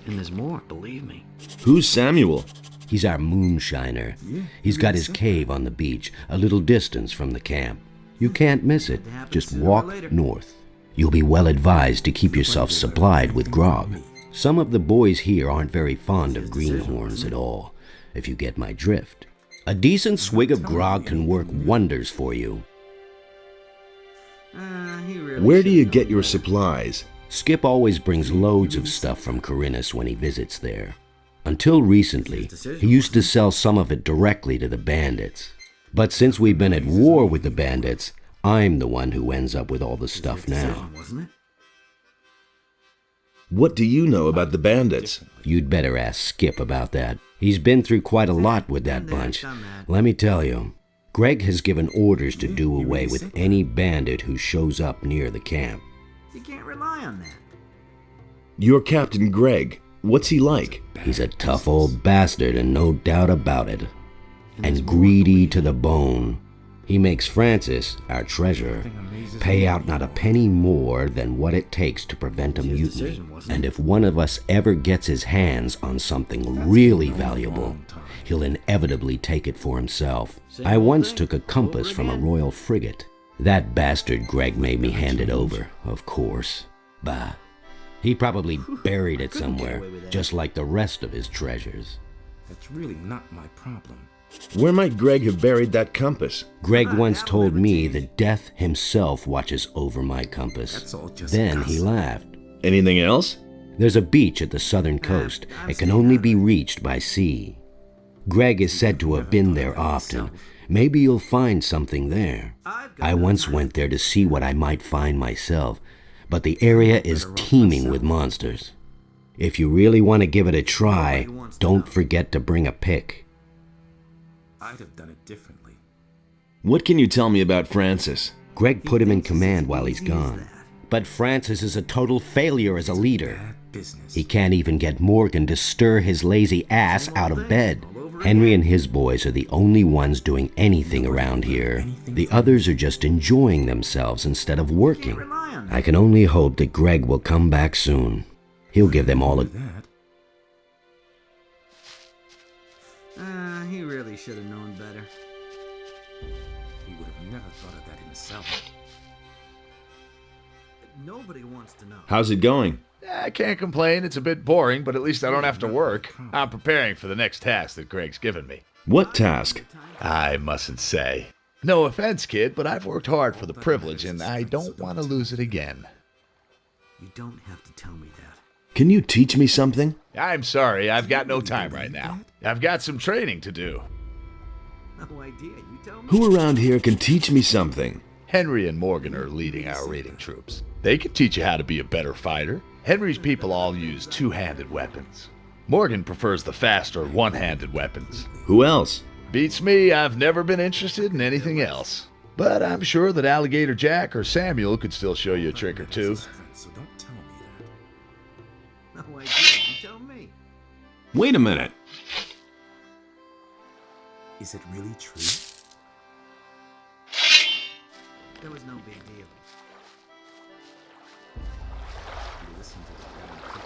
[SPEAKER 10] And there's more, believe me.
[SPEAKER 2] Who's Samuel?
[SPEAKER 12] He's our moonshiner. He's got his cave on the beach, a little distance from the camp. You can't miss it. Just walk north. You'll be well advised to keep yourself supplied with grog. Some of the boys here aren't very fond of greenhorns at all, if you get my drift. A decent swig of grog can work wonders for you.
[SPEAKER 2] Where do you get your supplies?
[SPEAKER 12] Skip always brings loads of stuff from Corinus when he visits there. Until recently, he used to sell some of it directly to the bandits. But since we've been at war with the bandits, I'm the one who ends up with all the stuff now.
[SPEAKER 2] What do you know about the bandits?
[SPEAKER 12] You'd better ask Skip about that. He's been through quite a lot with that bunch. Let me tell you, Greg has given orders to do away with any bandit who shows up near the camp.
[SPEAKER 10] You can't rely on that.
[SPEAKER 2] You're Captain Greg. What's he like?
[SPEAKER 12] He's a tough old bastard, and no doubt about it. And greedy to the bone. He makes Francis, our treasurer, pay out not a penny more than what it takes to prevent a mutiny. And if one of us ever gets his hands on something really valuable, he'll inevitably take it for himself. I once took a compass from a royal frigate. That bastard Greg made me hand it over, of course. Bah. He probably buried it somewhere, just like the rest of his treasures.
[SPEAKER 11] That's really not my problem.
[SPEAKER 2] Where might Greg have buried that compass?
[SPEAKER 12] Greg once told me that death himself watches over my compass. Then he laughed.
[SPEAKER 2] Anything else?
[SPEAKER 12] There's a beach at the southern coast. It can only be reached by sea. Greg is said to have been there often. Maybe you'll find something there. I once went there to see what I might find myself, but the area is teeming with monsters. If you really want to give it a try, don't forget to bring a pick.
[SPEAKER 11] I'd have done it differently.
[SPEAKER 2] What can you tell me about Francis?
[SPEAKER 12] Greg put him in command while he's gone. But Francis is a total failure as a leader. He can't even get Morgan to stir his lazy ass out of bed. Henry and his boys are the only ones doing anything around here. The others are just enjoying themselves instead of working. I can only hope that Greg will come back soon. He'll give them all a...
[SPEAKER 10] He really should have known better.
[SPEAKER 11] He would have never thought of that himself.
[SPEAKER 10] Nobody wants to know.
[SPEAKER 2] How's it going?
[SPEAKER 13] I can't complain. It's a bit boring, but at least I don't have to work. I'm preparing for the next task that Greg's given me.
[SPEAKER 2] What task?
[SPEAKER 13] I mustn't say. No offense, kid, but I've worked hard for the privilege, and I don't want to lose it again.
[SPEAKER 10] You don't have to tell me that.
[SPEAKER 2] Can you teach me something?
[SPEAKER 13] I'm sorry, I've got no time right now. I've got some training to do.
[SPEAKER 10] No idea, you tell me.
[SPEAKER 2] Who around here can teach me something?
[SPEAKER 13] Henry and Morgan are leading our raiding troops. They can teach you how to be a better fighter. Henry's people all use two-handed weapons. Morgan prefers the faster one-handed weapons.
[SPEAKER 2] Who else?
[SPEAKER 13] Beats me, I've never been interested in anything else. But I'm sure that Alligator Jack or Samuel could still show you a trick or two.
[SPEAKER 11] So don't tell me that.
[SPEAKER 10] No idea, you tell me.
[SPEAKER 2] Wait a minute.
[SPEAKER 11] Is it really true?
[SPEAKER 10] There was no big deal.
[SPEAKER 11] You listen to the guy.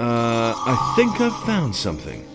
[SPEAKER 2] I think I've found something.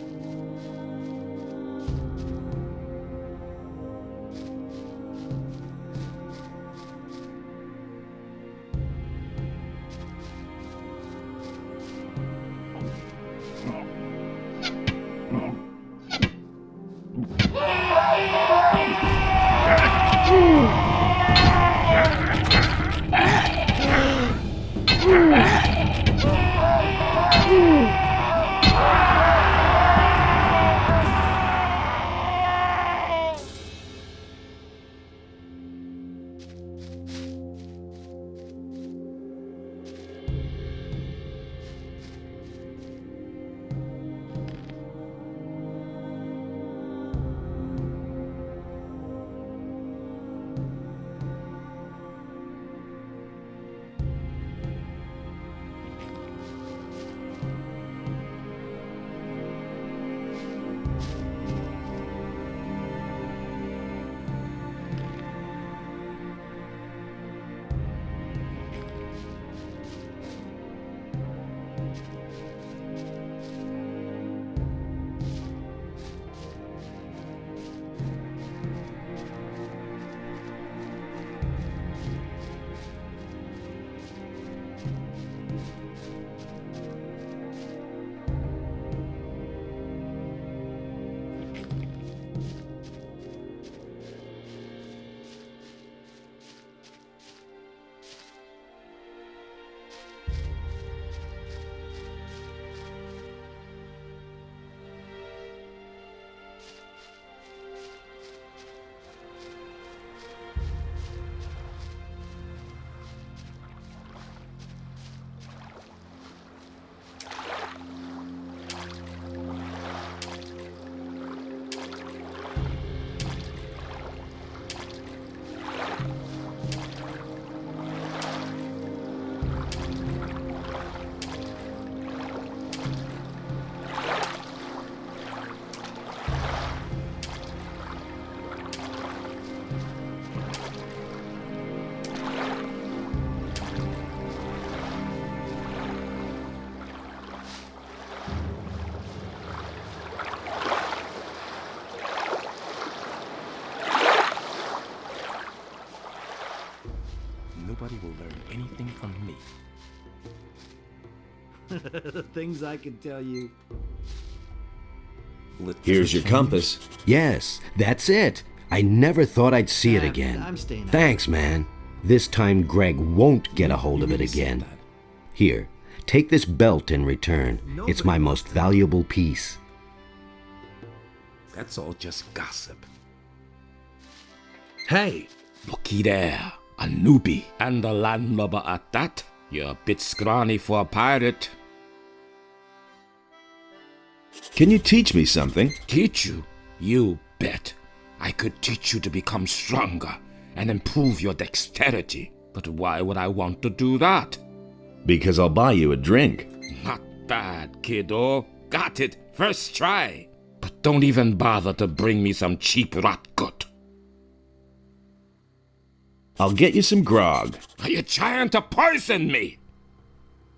[SPEAKER 11] Nobody will learn anything from me.
[SPEAKER 10] The things I can tell you.
[SPEAKER 2] Here's your compass.
[SPEAKER 12] Yes, that's it. I never thought I'd see it again.
[SPEAKER 10] I'm staying out.
[SPEAKER 12] Thanks, man. This time Greg won't get a hold of it again. Here, take this belt in return. It's my most valuable piece.
[SPEAKER 11] That's all just gossip.
[SPEAKER 9] Hey, looky there. A newbie. And a landlubber at that. You're a bit scrawny for a pirate.
[SPEAKER 2] Can you teach me something?
[SPEAKER 9] Teach you? You bet. I could teach you to become stronger and improve your dexterity. But why would I want to do that?
[SPEAKER 2] Because I'll buy you a drink.
[SPEAKER 9] Not bad, kiddo. Got it. First try. But don't even bother to bring me some cheap rotgut.
[SPEAKER 2] I'll get you some grog.
[SPEAKER 9] Are you trying to poison me?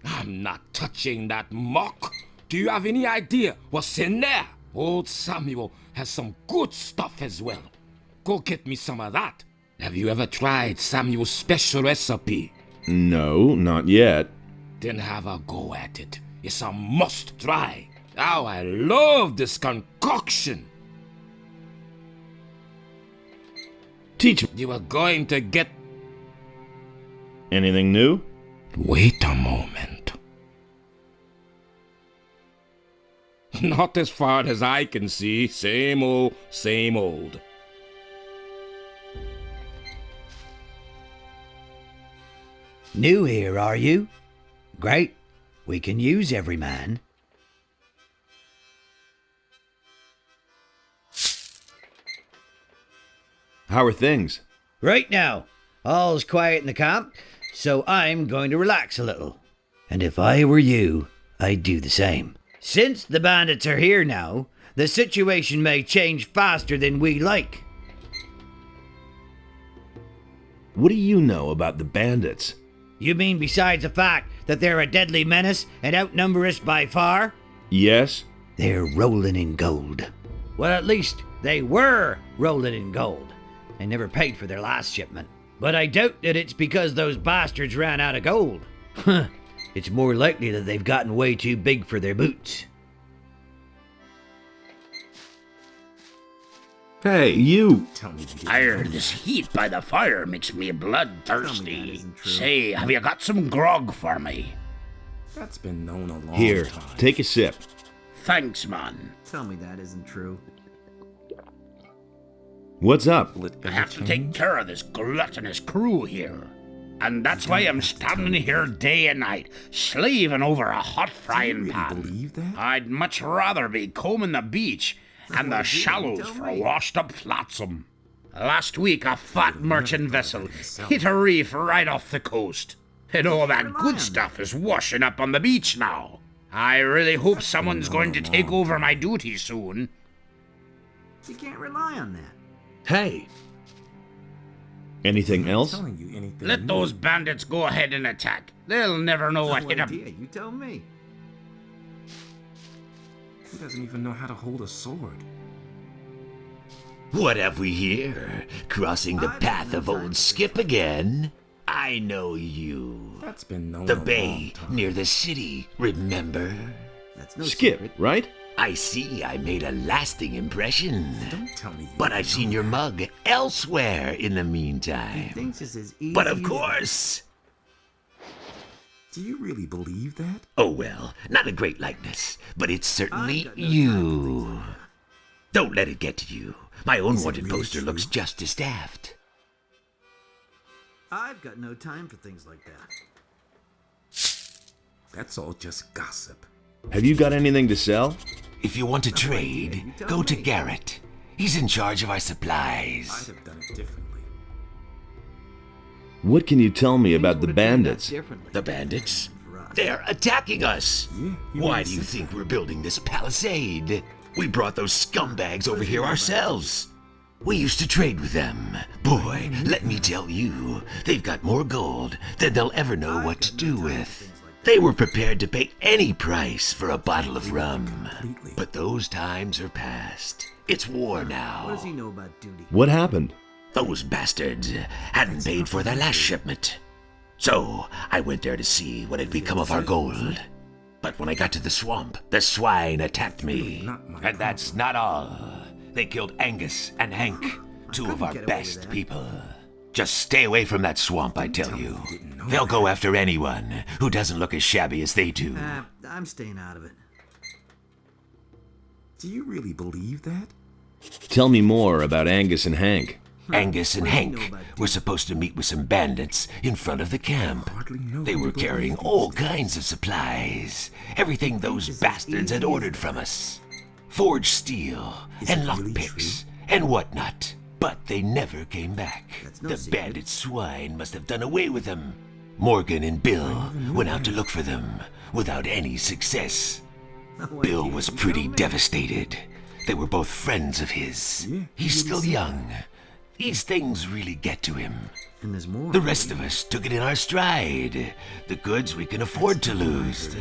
[SPEAKER 9] I'm not touching that muck. Do you have any idea what's in there? Old Samuel has some good stuff as well. Go get me some of that. Have you ever tried Samuel's special recipe?
[SPEAKER 2] No, not yet.
[SPEAKER 9] Then have a go at it. It's a must try. Oh, I love this concoction.
[SPEAKER 2] Teach me.
[SPEAKER 9] You were going to get...
[SPEAKER 2] Anything new?
[SPEAKER 9] Wait a moment. Not as far as I can see. Same old, same old.
[SPEAKER 14] New here, are you? Great. We can use every man.
[SPEAKER 2] How are things?
[SPEAKER 14] Right now, all's quiet in the camp, so I'm going to relax a little. And if I were you, I'd do the same. Since the bandits are here now, the situation may change faster than we like.
[SPEAKER 2] What do you know about the bandits?
[SPEAKER 14] You mean besides the fact that they're a deadly menace and outnumber us by far?
[SPEAKER 2] Yes?
[SPEAKER 14] They're rolling in gold. Well, at least they were rolling in gold. They never paid for their last shipment. But I doubt that it's because those bastards ran out of gold. It's more likely that they've gotten way too big for their boots.
[SPEAKER 2] Hey, you!
[SPEAKER 11] Tell me
[SPEAKER 8] This heat by the fire makes me bloodthirsty. Say, have you got some grog for me?
[SPEAKER 11] That's been known a long
[SPEAKER 2] Here,
[SPEAKER 11] time.
[SPEAKER 2] take a sip.
[SPEAKER 8] Thanks, man.
[SPEAKER 10] Tell me that isn't true.
[SPEAKER 2] What's up?
[SPEAKER 8] I have to take care of this gluttonous crew here. And that's why I'm standing here day and night, slaving over a hot frying pan.
[SPEAKER 11] Believe that?
[SPEAKER 8] I'd much rather be combing the beach and the shallows for washed up flotsam. Last week, a fat merchant vessel hit a reef right off the coast. And all that good stuff is washing up on the beach now. I really hope someone's going to take over my duty soon.
[SPEAKER 10] You can't rely on that.
[SPEAKER 2] Hey! Anything else?
[SPEAKER 11] Telling you anything
[SPEAKER 8] Let
[SPEAKER 11] new.
[SPEAKER 8] those bandits go ahead and attack. They'll never know what hit them.
[SPEAKER 10] You tell me.
[SPEAKER 11] He doesn't even know how to hold a sword.
[SPEAKER 6] What have we here? Crossing the path of old Skip again? I know you.
[SPEAKER 11] That's been known
[SPEAKER 6] The
[SPEAKER 11] a long
[SPEAKER 6] bay
[SPEAKER 11] time.
[SPEAKER 6] near the city, remember?
[SPEAKER 10] That's no
[SPEAKER 2] Skip,
[SPEAKER 10] secret.
[SPEAKER 2] right?
[SPEAKER 6] I see I made a lasting impression.
[SPEAKER 11] Don't tell me you
[SPEAKER 6] But I've seen your mug elsewhere in the
[SPEAKER 10] He
[SPEAKER 6] meantime.
[SPEAKER 10] thinks it's as easy
[SPEAKER 6] But of
[SPEAKER 10] as-
[SPEAKER 6] course.
[SPEAKER 11] Do you really believe that?
[SPEAKER 6] Oh well, not a great likeness, but it's certainly
[SPEAKER 10] I've got no time for things
[SPEAKER 6] you.
[SPEAKER 10] like that.
[SPEAKER 6] Don't let it get to you. My own
[SPEAKER 11] Is it
[SPEAKER 6] wanted
[SPEAKER 11] really
[SPEAKER 6] poster
[SPEAKER 11] true?
[SPEAKER 6] looks just as daft.
[SPEAKER 10] I've got no time for things like that.
[SPEAKER 11] That's all just gossip.
[SPEAKER 2] Have you got anything to sell?
[SPEAKER 6] If you want to
[SPEAKER 10] you
[SPEAKER 6] trade,
[SPEAKER 10] tell
[SPEAKER 6] go to
[SPEAKER 10] me.
[SPEAKER 6] Garrett. He's in charge of our
[SPEAKER 11] I'd
[SPEAKER 6] supplies.
[SPEAKER 11] have done it differently.
[SPEAKER 2] What can you tell me about the
[SPEAKER 10] Things would've turned out
[SPEAKER 2] bandits?
[SPEAKER 10] differently
[SPEAKER 6] The bandits?
[SPEAKER 10] for us.
[SPEAKER 6] They're attacking us.
[SPEAKER 11] Yeah, you
[SPEAKER 6] Why
[SPEAKER 11] really
[SPEAKER 6] do you
[SPEAKER 11] said
[SPEAKER 6] think we're building this palisade? We brought those scumbags over here ourselves. We used to trade with them. Boy, let me tell you, they've got more gold than they'll ever know what to do with. They were prepared to pay any price for a bottle of rum. But those times are past. It's war
[SPEAKER 10] What
[SPEAKER 6] now.
[SPEAKER 10] does he know about duty?
[SPEAKER 2] What happened?
[SPEAKER 6] Those bastards hadn't paid for their last shipment. So I went there to see what had become of our gold. But when I got to the swamp, the swine attacked me. And that's not all. They killed Angus and Hank, two of our best people. Just stay away from that swamp, I tell you. They'll go after anyone who doesn't look as shabby as they do.
[SPEAKER 10] I'm staying out of it.
[SPEAKER 11] Do you really believe that?
[SPEAKER 2] Tell me more about Angus and Hank.
[SPEAKER 6] Angus and
[SPEAKER 10] What do you know
[SPEAKER 6] Hank
[SPEAKER 10] about
[SPEAKER 6] were supposed to meet with some bandits in front of the camp. They were carrying all kinds of supplies. Everything those bastards had ordered from us. Forged steel and lockpicks and whatnot. But they never came back.
[SPEAKER 10] no
[SPEAKER 6] The
[SPEAKER 10] secret.
[SPEAKER 6] bandit swine must have done away with them. Morgan and Bill went out to look for them without any success. Bill was pretty devastated. They were both friends of his. He's still young. These things really get to him.
[SPEAKER 10] And there's more.
[SPEAKER 6] The rest of us took it in our stride. The goods we can afford to lose.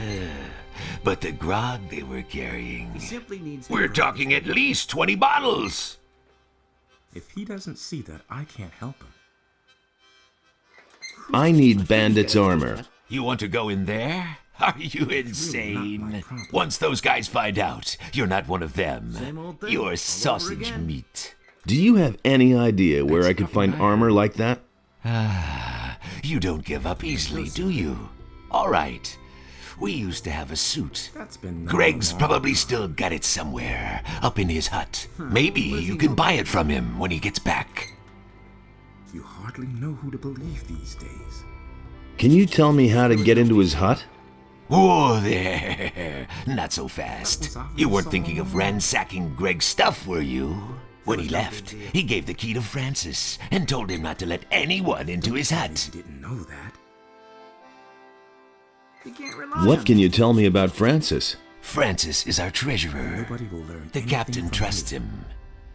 [SPEAKER 6] But the grog they were carrying.
[SPEAKER 10] He simply needs
[SPEAKER 6] We're talking at least 20 bottles.
[SPEAKER 11] If he doesn't see that, I can't help him.
[SPEAKER 2] I need bandits' armor.
[SPEAKER 6] You want to go in there? Are you insane? Once those guys find out you're not one of them,
[SPEAKER 10] Same old thing, all
[SPEAKER 6] you're
[SPEAKER 10] over
[SPEAKER 6] sausage
[SPEAKER 10] again.
[SPEAKER 6] meat.
[SPEAKER 2] Do you have any idea where I could find armor like that?
[SPEAKER 6] You don't give up easily, do you? All right. We used to have a suit.
[SPEAKER 11] That's been known
[SPEAKER 6] Greg's
[SPEAKER 11] a long
[SPEAKER 6] probably
[SPEAKER 11] time.
[SPEAKER 6] still got it somewhere, up in his hut. Maybe you can buy it from him when he gets back.
[SPEAKER 11] You hardly know who to believe these days.
[SPEAKER 2] Can you tell me how to get into his hut?
[SPEAKER 6] Whoa there! Not so fast. You weren't thinking of ransacking Greg's stuff, were you? When he left, he gave the key to Francis and told him not to let anyone into his hut.
[SPEAKER 11] You didn't know that.
[SPEAKER 10] You can't rely
[SPEAKER 2] What
[SPEAKER 10] on
[SPEAKER 2] can
[SPEAKER 10] me.
[SPEAKER 2] you tell me about Francis?
[SPEAKER 6] Francis is our treasurer.
[SPEAKER 11] Nobody will learn
[SPEAKER 6] The
[SPEAKER 11] anything
[SPEAKER 6] captain
[SPEAKER 11] from
[SPEAKER 6] trusts
[SPEAKER 11] you.
[SPEAKER 6] him.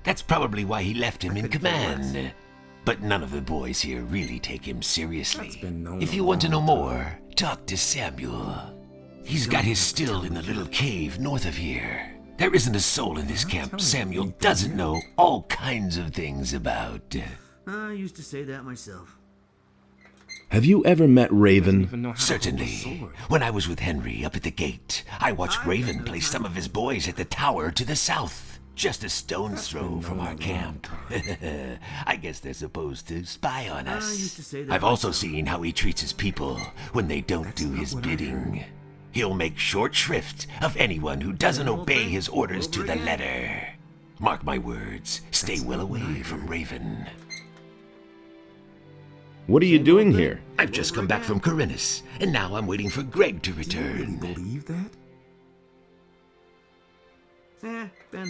[SPEAKER 6] That's probably why he left him in command. But none of the boys here really take him seriously. If you want to know more, talk to Samuel. He's got his still in the little cave north of here. There isn't a soul in this camp Samuel doesn't know all kinds of things about.
[SPEAKER 10] I used to say that myself.
[SPEAKER 2] Have you ever met Raven?
[SPEAKER 6] Certainly. When I was with Henry up at the gate, I watched Raven place some of his boys at the tower to the south, just a stone's throw from our camp. I guess they're supposed to spy on us. I've also seen how he treats his people when they don't do his bidding. He'll make short shrift of anyone who doesn't obey his orders to the letter. Mark my words, stay well away from Raven.
[SPEAKER 2] What are you doing here?
[SPEAKER 6] I've just come back from Corinus, and now I'm waiting for Greg to return.
[SPEAKER 11] Believe that?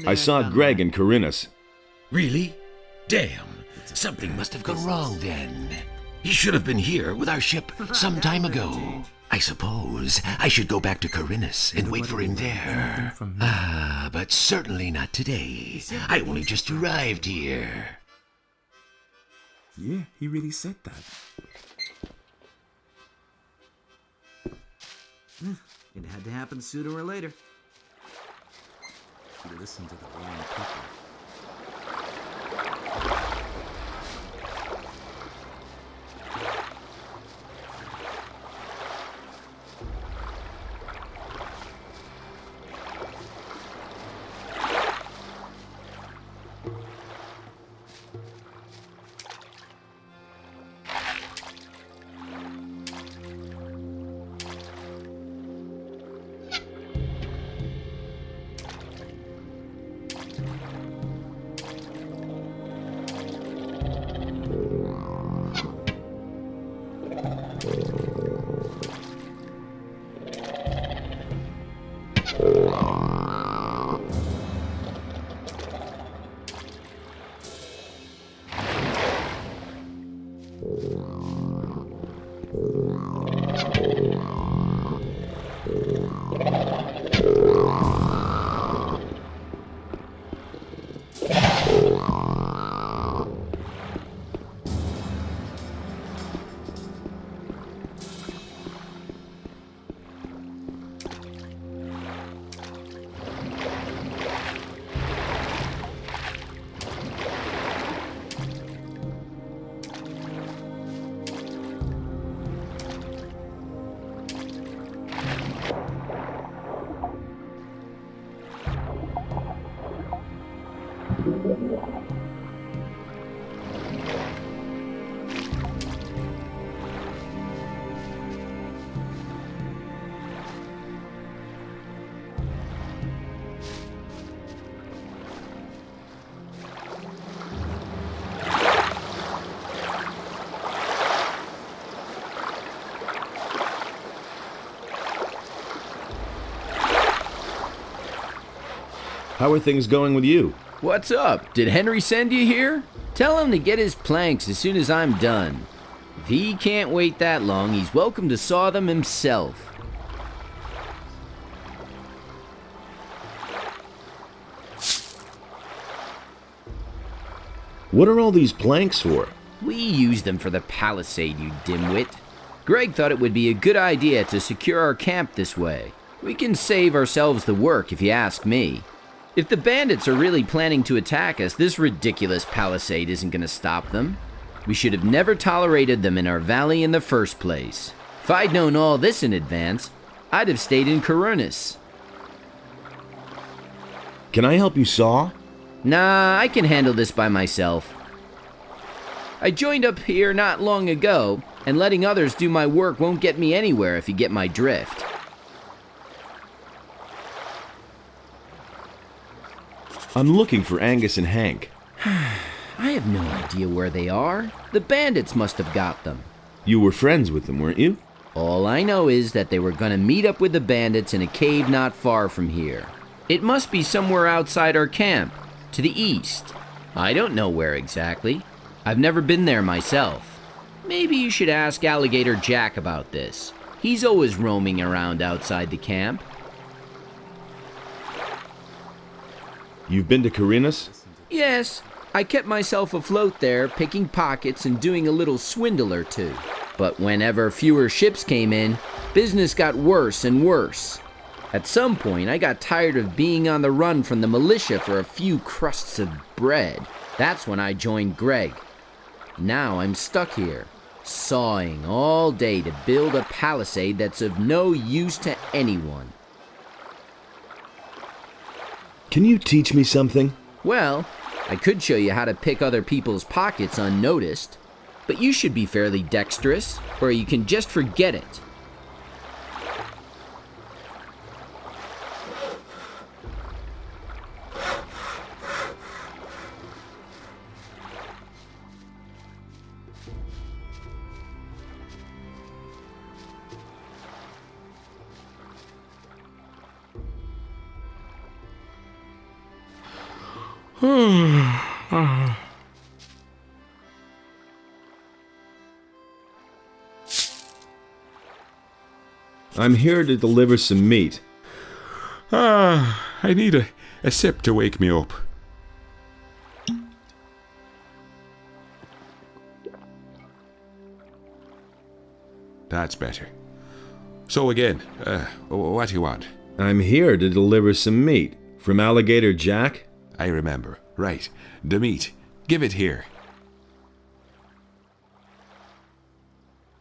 [SPEAKER 2] I saw Greg in Corinus.
[SPEAKER 6] Really? Damn. Something must have gone wrong then. He should have been here with our ship some time ago. I suppose I should go back to Corinus and wait for him there. But certainly not today. I only just arrived here.
[SPEAKER 11] Yeah, he really said that.
[SPEAKER 10] It had to happen sooner or later.
[SPEAKER 11] You listened to the wrong people.
[SPEAKER 2] How are things going with you?
[SPEAKER 15] What's up? Did Henry send you here? Tell him to get his planks as soon as I'm done. If he can't wait that long, he's welcome to saw them himself.
[SPEAKER 2] What are all these planks for?
[SPEAKER 15] We use them for the palisade, you dimwit. Greg thought it would be a good idea to secure our camp this way. We can save ourselves the work, if you ask me. If the bandits are really planning to attack us, this ridiculous palisade isn't going to stop them. We should have never tolerated them in our valley in the first place. If I'd known all this in advance, I'd have stayed in Corinus.
[SPEAKER 2] Can I help you saw?
[SPEAKER 15] Nah, I can handle this by myself. I joined up here not long ago, and letting others do my work won't get me anywhere if you get my drift.
[SPEAKER 2] I'm looking for Angus and Hank.
[SPEAKER 15] I have no idea where they are. The bandits must have got them.
[SPEAKER 2] You were friends with them, weren't you?
[SPEAKER 15] All I know is that they were gonna meet up with the bandits in a cave not far from here. It must be somewhere outside our camp, to the east. I don't know where exactly. I've never been there myself. Maybe you should ask Alligator Jack about this. He's always roaming around outside the camp.
[SPEAKER 2] You've been to Corinus?
[SPEAKER 15] Yes, I kept myself afloat there, picking pockets and doing a little swindle or two. But whenever fewer ships came in, business got worse and worse. At some point, I got tired of being on the run from the militia for a few crusts of bread. That's when I joined Greg. Now I'm stuck here, sawing all day to build a palisade that's of no use to anyone.
[SPEAKER 2] Can you teach me something?
[SPEAKER 15] Well, I could show you how to pick other people's pockets unnoticed, but you should be fairly dexterous, or you can just forget it.
[SPEAKER 2] I'm here to deliver some meat.
[SPEAKER 16] I need a sip to wake me up. That's better. So again, what do you want?
[SPEAKER 2] I'm here to deliver some meat. From Alligator Jack?
[SPEAKER 16] I remember. Right. The meat. Give it here.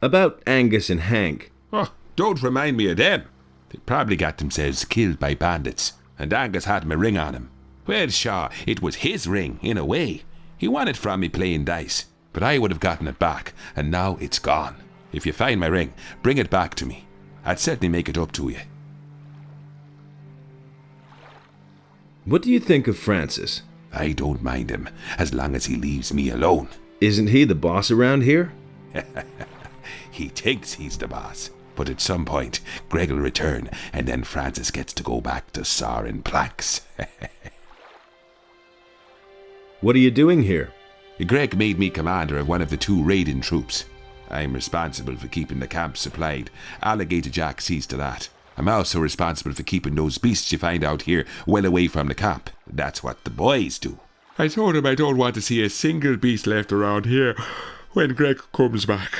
[SPEAKER 2] About Angus and Hank.
[SPEAKER 16] Oh, don't remind me of them. They probably got themselves killed by bandits, and Angus had my ring on him. Well, Shaw, it was his ring, in a way. He won it from me playing dice, but I would have gotten it back, and now it's gone. If you find my ring, bring it back to me. I'd certainly make it up to you.
[SPEAKER 2] What do you think of Francis?
[SPEAKER 16] I don't mind him, as long as he leaves me alone.
[SPEAKER 2] Isn't he the boss around here?
[SPEAKER 16] He thinks he's the boss, but at some point, Greg will return, and then Francis gets to go back to sawing planks.
[SPEAKER 2] What are you doing here?
[SPEAKER 16] Greg made me commander of one of the 2 raiding troops. I'm responsible for keeping the camp supplied. Alligator Jack sees to that. I'm also responsible for keeping those beasts you find out here well away from the camp. That's what the boys do. I told him I don't want to see a single beast left around here when Greg comes back.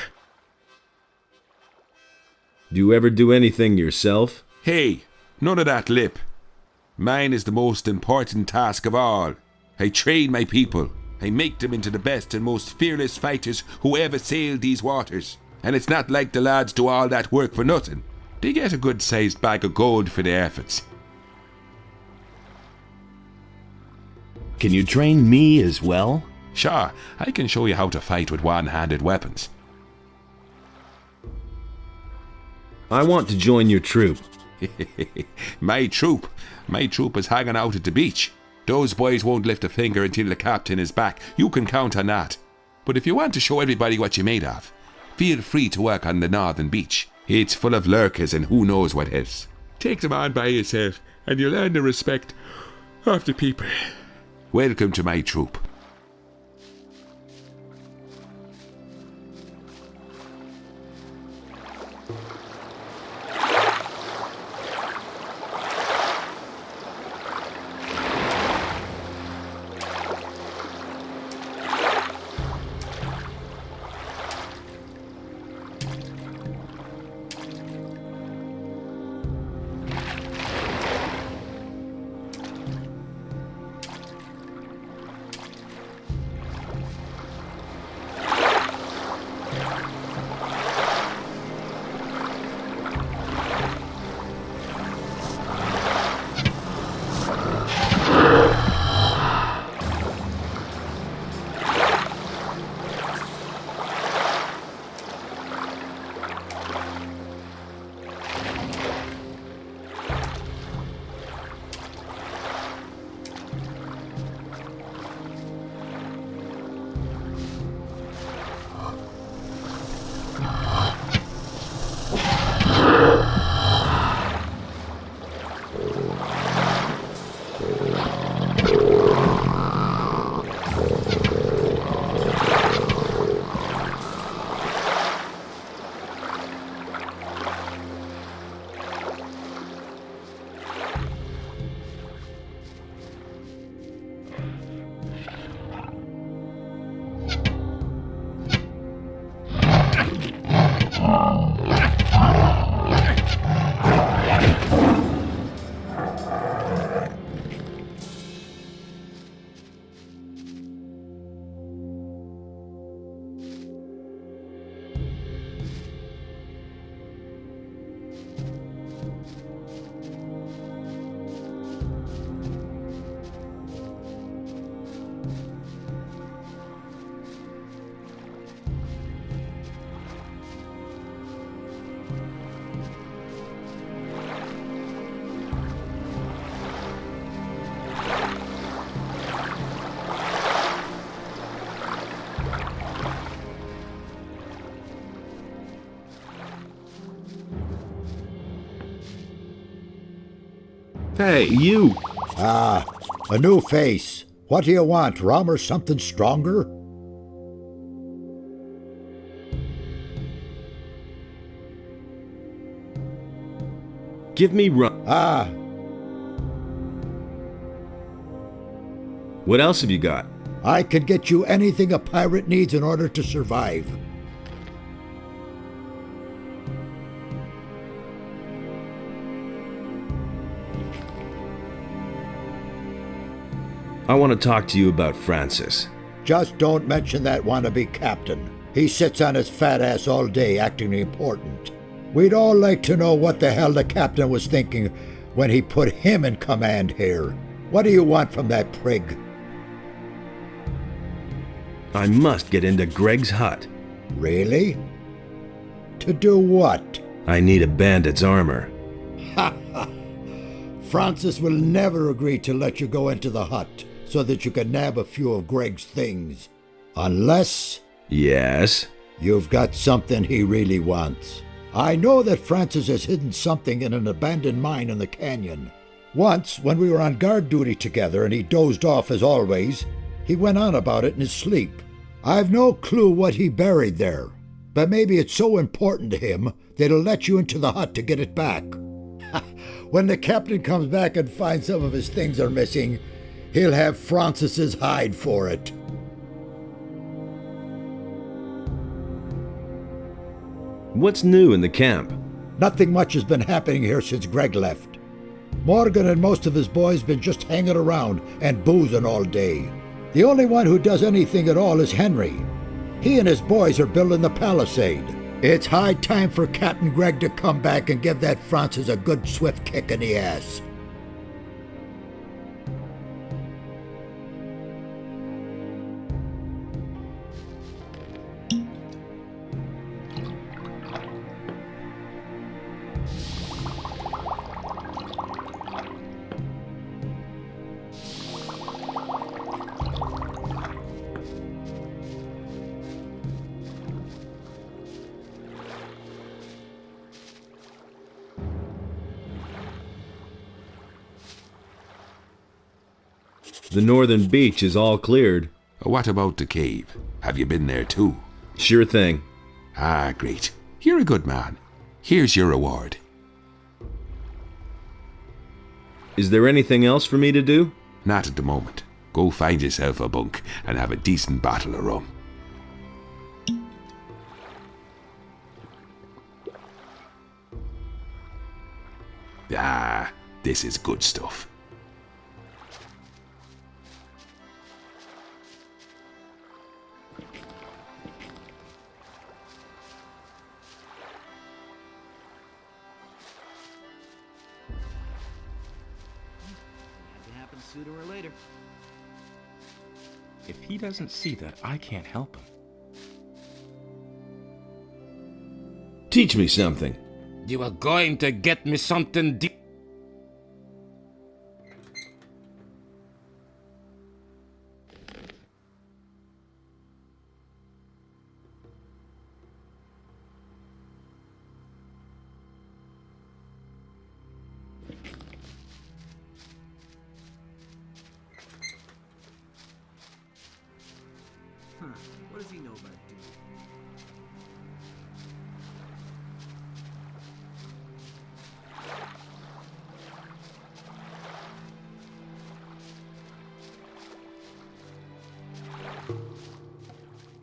[SPEAKER 2] Do you ever do anything yourself?
[SPEAKER 16] Hey, none of that lip. Mine is the most important task of all. I train my people. I make them into the best and most fearless fighters who ever sailed these waters. And it's not like the lads do all that work for nothing. They get a good-sized bag of gold for their efforts.
[SPEAKER 12] Can you train me as well?
[SPEAKER 16] Sure, I can show you how to fight with one-handed weapons.
[SPEAKER 2] I want to join your troop.
[SPEAKER 16] My troop? My troop is hanging out at the beach. Those boys won't lift a finger until the captain is back. You can count on that. But if you want to show everybody what you're made of, feel free to work on the northern beach. It's full of lurkers and who knows what else. Take them on by yourself, and you'll earn the respect of the people. Welcome to my troop.
[SPEAKER 2] Hey, you!
[SPEAKER 1] Ah, a new face. What do you want, rum or something stronger?
[SPEAKER 2] Give me rum.
[SPEAKER 1] Ah.
[SPEAKER 2] What else have you got?
[SPEAKER 1] I can get you anything a pirate needs in order to survive.
[SPEAKER 2] I want to talk to you about Francis.
[SPEAKER 1] Just don't mention that wannabe captain. He sits on his fat ass all day acting important. We'd all like to know what the hell the captain was thinking when he put him in command here. What do you want from that prig?
[SPEAKER 2] I must get into Greg's hut.
[SPEAKER 1] Really? To do what?
[SPEAKER 2] I need a bandit's armor.
[SPEAKER 1] Ha ha! Francis will never agree to let you go into the hut so that you can nab a few of Greg's things. Unless...
[SPEAKER 2] Yes?
[SPEAKER 1] You've got something he really wants. I know that Francis has hidden something in an abandoned mine in the canyon. Once, when we were on guard duty together and he dozed off as always, he went on about it in his sleep. I've no clue what he buried there, but maybe it's so important to him that he'll let you into the hut to get it back. When the captain comes back and finds some of his things are missing, he'll have Francis's hide for it.
[SPEAKER 2] What's new in the camp?
[SPEAKER 1] Nothing much has been happening here since Greg left. Morgan and most of his boys been just hanging around and boozing all day. The only one who does anything at all is Henry. He and his boys are building the palisade. It's high time for Captain Greg to come back and give that Francis a good swift kick in the ass.
[SPEAKER 2] The northern beach is all cleared.
[SPEAKER 16] What about the cave? Have you been there too?
[SPEAKER 2] Sure thing.
[SPEAKER 16] Ah, great. You're a good man. Here's your reward.
[SPEAKER 2] Is there anything else for me to do?
[SPEAKER 16] Not at the moment. Go find yourself a bunk and have a decent bottle of rum. Ah, this is good stuff.
[SPEAKER 10] Sooner or later.
[SPEAKER 11] If he doesn't see that, I can't help him.
[SPEAKER 2] Teach me something.
[SPEAKER 9] You are going to get me something deep.
[SPEAKER 10] What does he know about doing?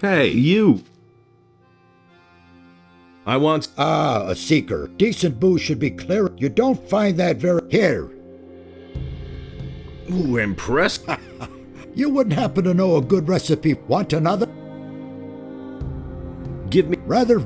[SPEAKER 2] Hey, you! I want...
[SPEAKER 1] Ah, a seeker. Decent booze should be clear. You don't find that very... Here.
[SPEAKER 2] Ooh, impressed?
[SPEAKER 1] You wouldn't happen to know a good recipe. Want another?
[SPEAKER 2] Give me...
[SPEAKER 1] Rather...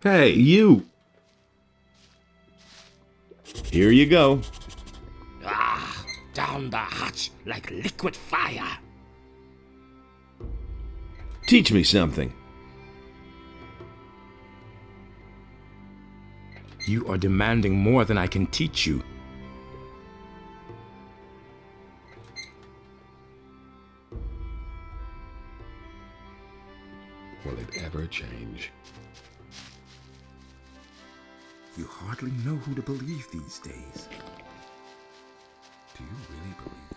[SPEAKER 2] Hey, you! Here you go.
[SPEAKER 9] Ah, down the hatch like liquid fire.
[SPEAKER 2] Teach me something.
[SPEAKER 9] You are demanding more than I can teach you.
[SPEAKER 16] Will it ever change?
[SPEAKER 11] You hardly know who to believe these days. Do you really believe that?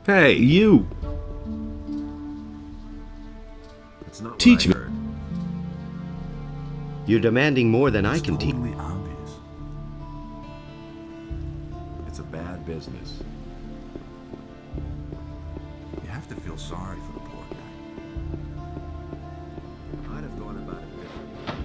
[SPEAKER 2] Hey, you!
[SPEAKER 11] It's not
[SPEAKER 2] Teach me.
[SPEAKER 11] heard.
[SPEAKER 12] You're demanding more than I can teach.
[SPEAKER 11] Totally obvious. It's a bad business. You have to feel sorry for the poor guy. I'd have gone about it differently.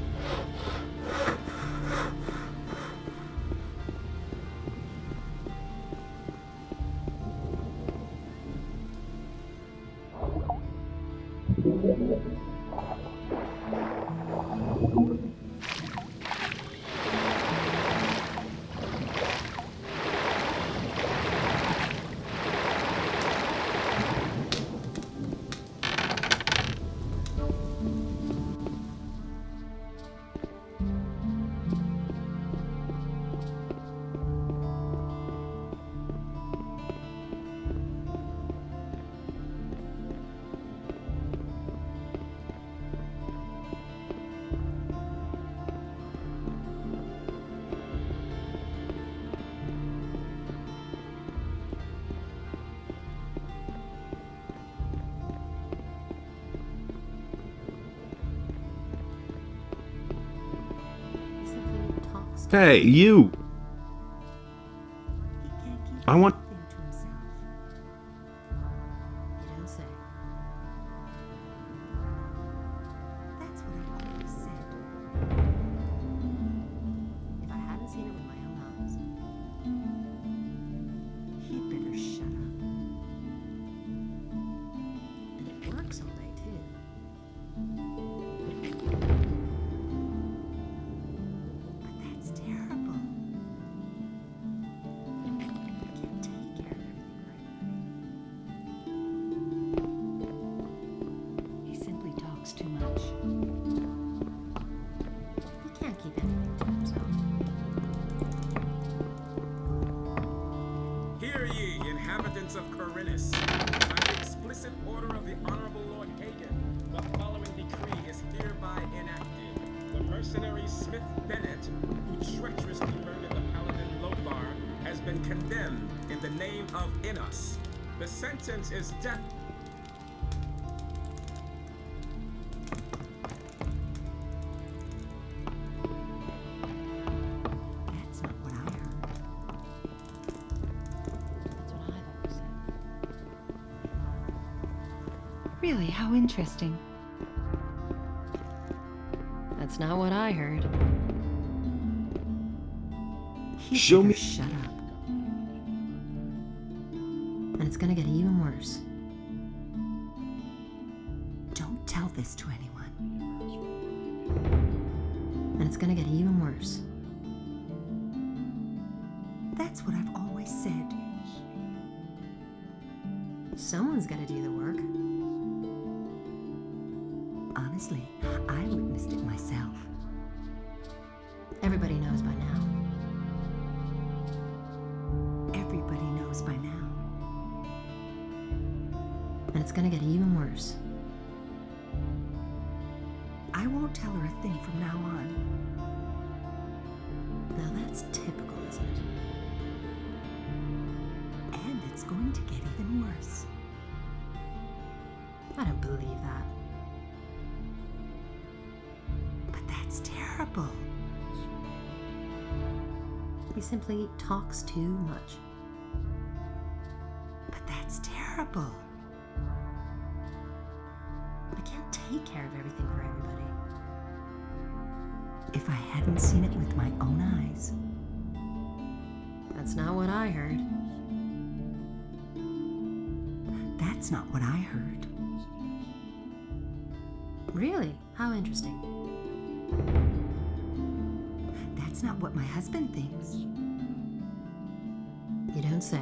[SPEAKER 2] Hey, you! I want...
[SPEAKER 17] Too much. He can't keep anything to himself.
[SPEAKER 3] Hear ye, inhabitants of Corinus. By the explicit order of the Honorable Lord Hagen, the following decree is hereby enacted. The mercenary Smith Bennett, who treacherously murdered the paladin Lothar, has been condemned in the name of Innos. The sentence is death.
[SPEAKER 17] Really, how interesting. That's not what I heard.
[SPEAKER 2] Show me.
[SPEAKER 17] Shut up. And it's gonna get even worse. Don't tell this to anyone. And it's gonna get even worse. That's what I've always said. Someone's gotta do the work. Honestly, I witnessed it myself. Everybody knows by now. Everybody knows by now. And it's gonna get even worse. I won't tell her a thing from now on.
[SPEAKER 18] Now that's typical, isn't it?
[SPEAKER 17] And it's going to get even worse.
[SPEAKER 18] I don't believe that.
[SPEAKER 17] But that's terrible.
[SPEAKER 18] He simply talks too much.
[SPEAKER 17] But that's terrible.
[SPEAKER 18] I can't take care of everything for everybody.
[SPEAKER 17] If I hadn't seen it with my own eyes.
[SPEAKER 18] That's not what I heard.
[SPEAKER 17] That's not what I heard.
[SPEAKER 18] Really? How interesting.
[SPEAKER 17] That's not what my husband thinks.
[SPEAKER 18] You don't say.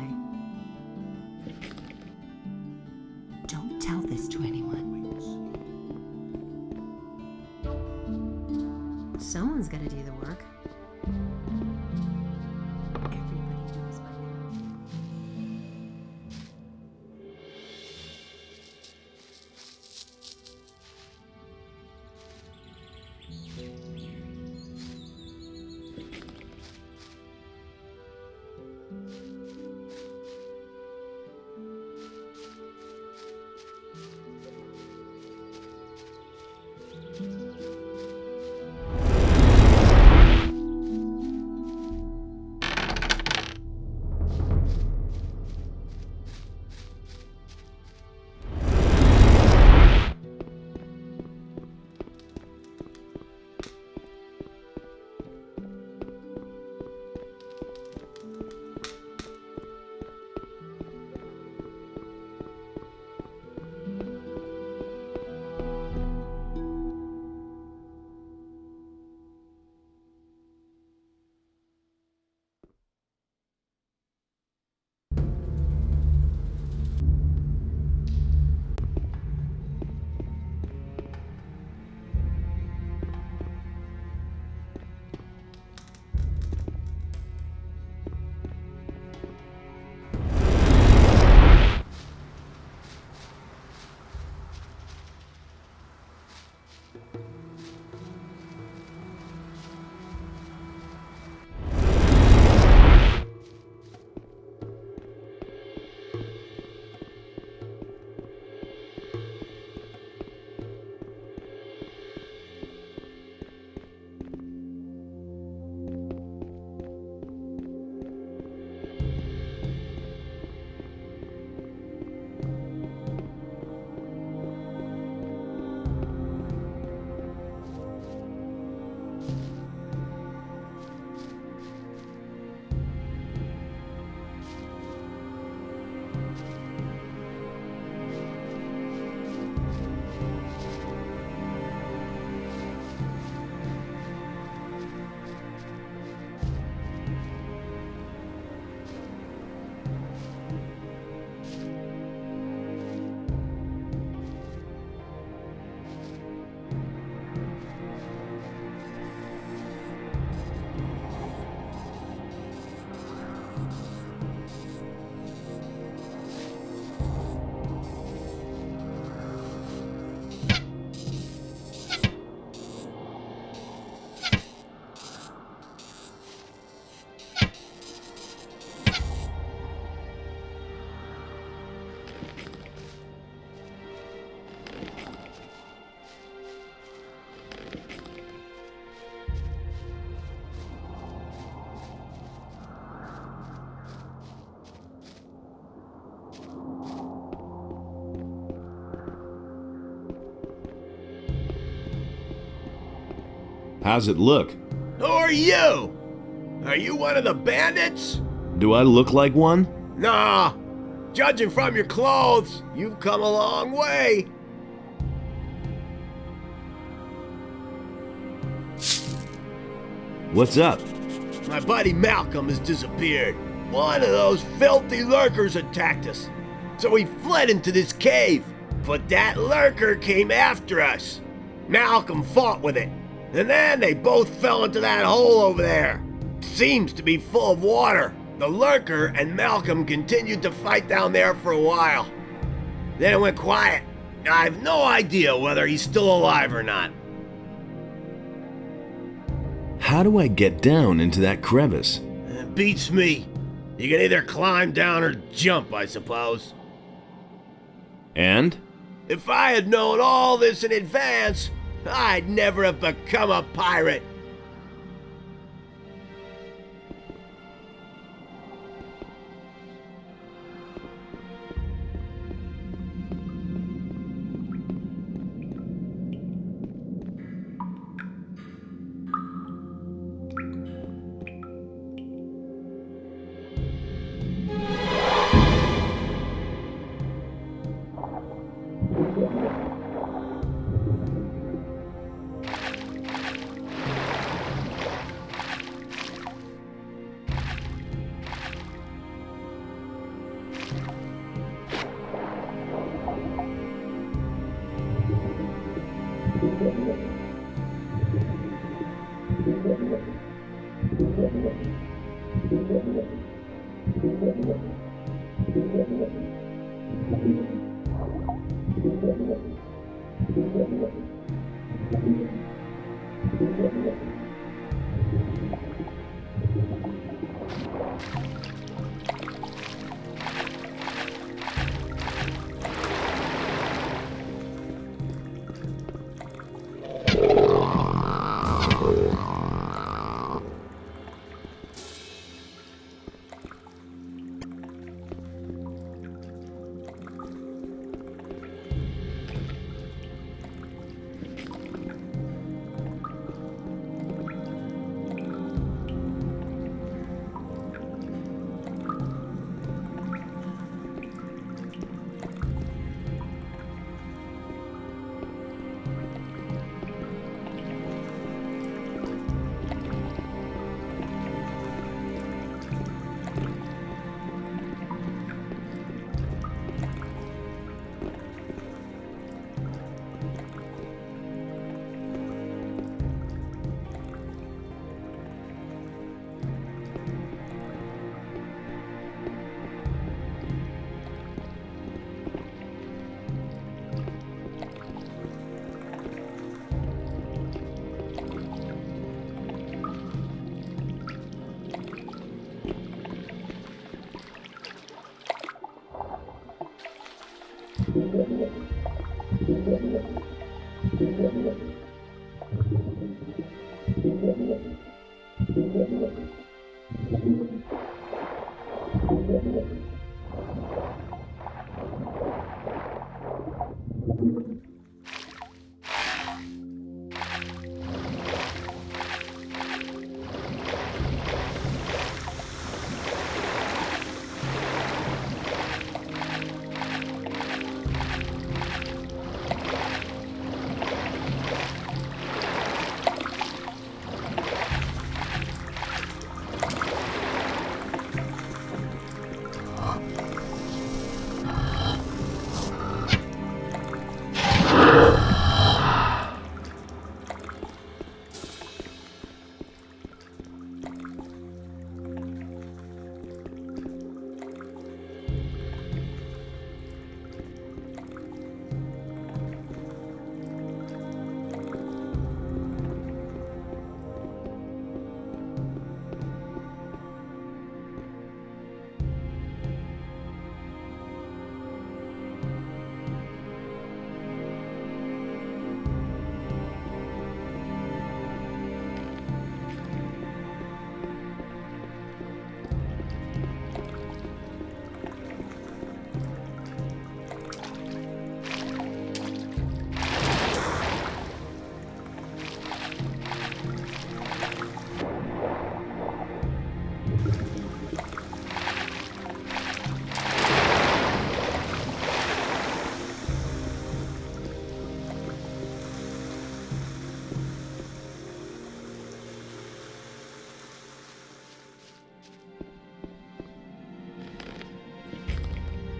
[SPEAKER 17] Don't tell this to anyone.
[SPEAKER 18] Someone's got to do the work.
[SPEAKER 17] Everybody knows by now.
[SPEAKER 2] How's it look?
[SPEAKER 19] Who are you? Are you one of the bandits?
[SPEAKER 2] Do I look like one?
[SPEAKER 19] Nah. Judging from your clothes, you've come a long way.
[SPEAKER 2] What's up?
[SPEAKER 19] My buddy Malcolm has disappeared. One of those filthy lurkers attacked us. So we fled into this cave. But that lurker came after us. Malcolm fought with it. And then they both fell into that hole over there. Seems to be full of water. The lurker and Malcolm continued to fight down there for a while. Then it went quiet. I have no idea whether he's still alive or not.
[SPEAKER 2] How do I get down into that crevice?
[SPEAKER 19] Beats me. You can either climb down or jump, I suppose.
[SPEAKER 2] And?
[SPEAKER 19] If I had known all this in advance, I'd never have become a pirate.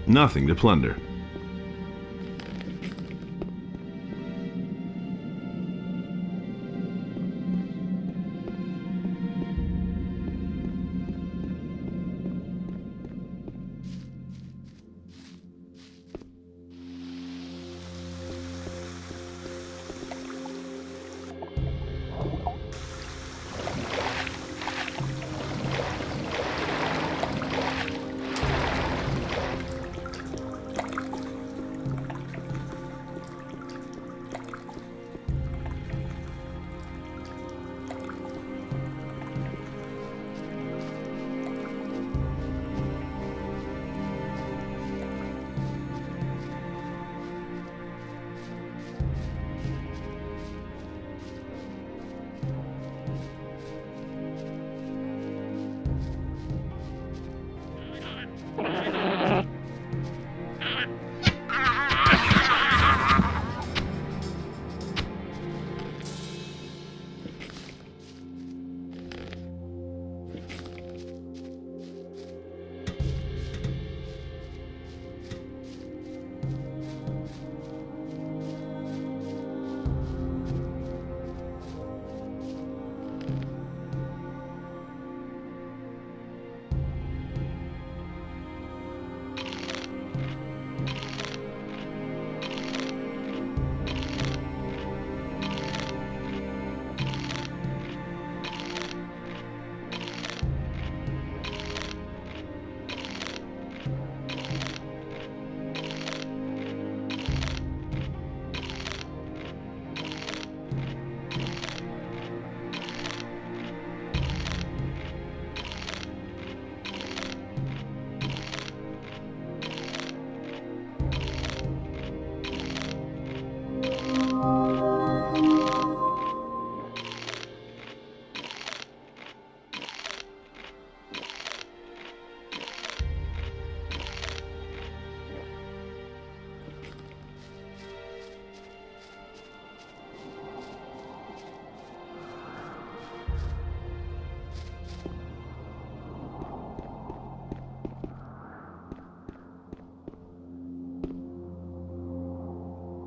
[SPEAKER 2] Nothing to plunder.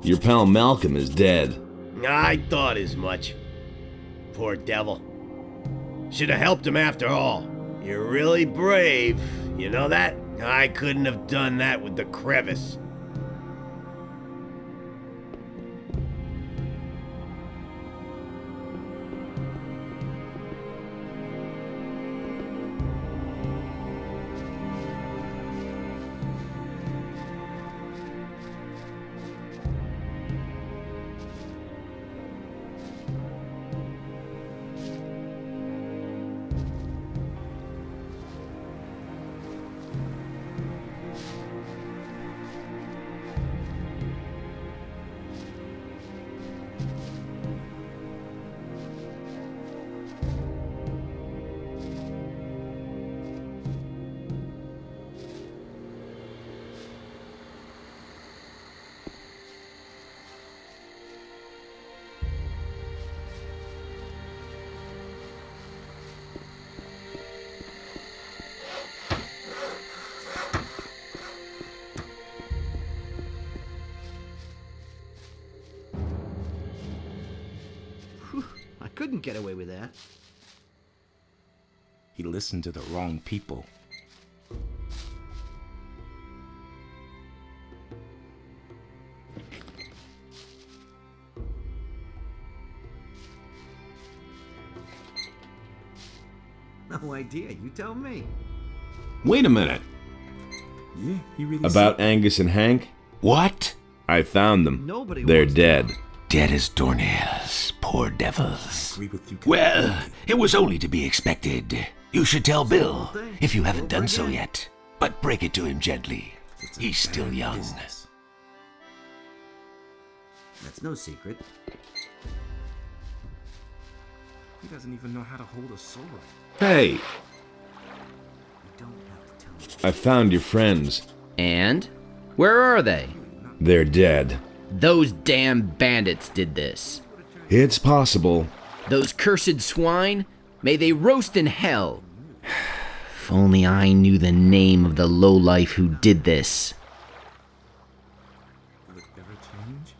[SPEAKER 2] Your pal Malcolm is dead.
[SPEAKER 19] I thought as much. Poor devil. Should have helped him after all. You're really brave, you know that? I couldn't have done that with the crevice.
[SPEAKER 10] I couldn't get away with that.
[SPEAKER 11] He listened to the wrong people.
[SPEAKER 10] No idea. You tell me.
[SPEAKER 2] Wait a minute.
[SPEAKER 11] Yeah, he really
[SPEAKER 2] About Angus and Hank?
[SPEAKER 6] What?
[SPEAKER 2] I found them.
[SPEAKER 10] Nobody
[SPEAKER 2] They're
[SPEAKER 10] wants to
[SPEAKER 2] dead.
[SPEAKER 6] Dead as doornails, poor devils. Well, it was only to be expected. You should tell Bill, if you haven't done so yet. But break it to him gently. He's still young.
[SPEAKER 10] That's no secret.
[SPEAKER 11] He doesn't even know how to hold a sword.
[SPEAKER 2] Hey,
[SPEAKER 10] You don't have to tell me.
[SPEAKER 2] I found your friends.
[SPEAKER 15] And? Where are they?
[SPEAKER 2] They're dead.
[SPEAKER 15] Those damn bandits did this.
[SPEAKER 2] It's possible.
[SPEAKER 15] Those cursed swine? May they roast in hell. If only I knew the name of the lowlife who did this.
[SPEAKER 11] Will it ever change?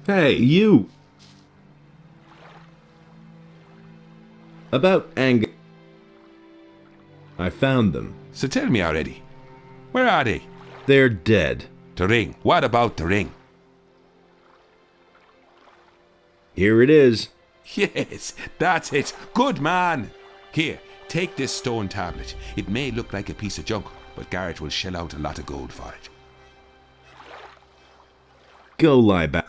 [SPEAKER 2] Hey, you! About Angus. I found them.
[SPEAKER 16] So tell me already. Where are they?
[SPEAKER 2] They're dead.
[SPEAKER 16] The ring. What about the ring?
[SPEAKER 2] Here it is.
[SPEAKER 16] Yes, that's it. Good man. Here, take this stone tablet. It may look like a piece of junk, but Garrett will shell out a lot of gold for it.
[SPEAKER 2] Go lie back.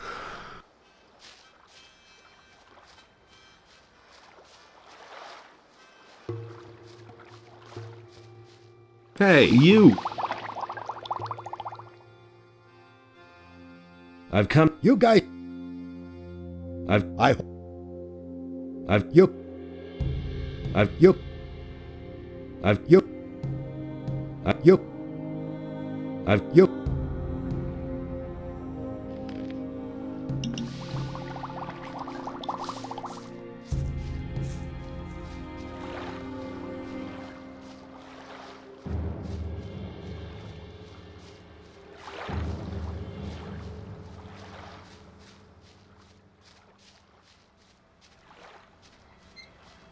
[SPEAKER 2] Hey, you! I've come.
[SPEAKER 1] You guys. You.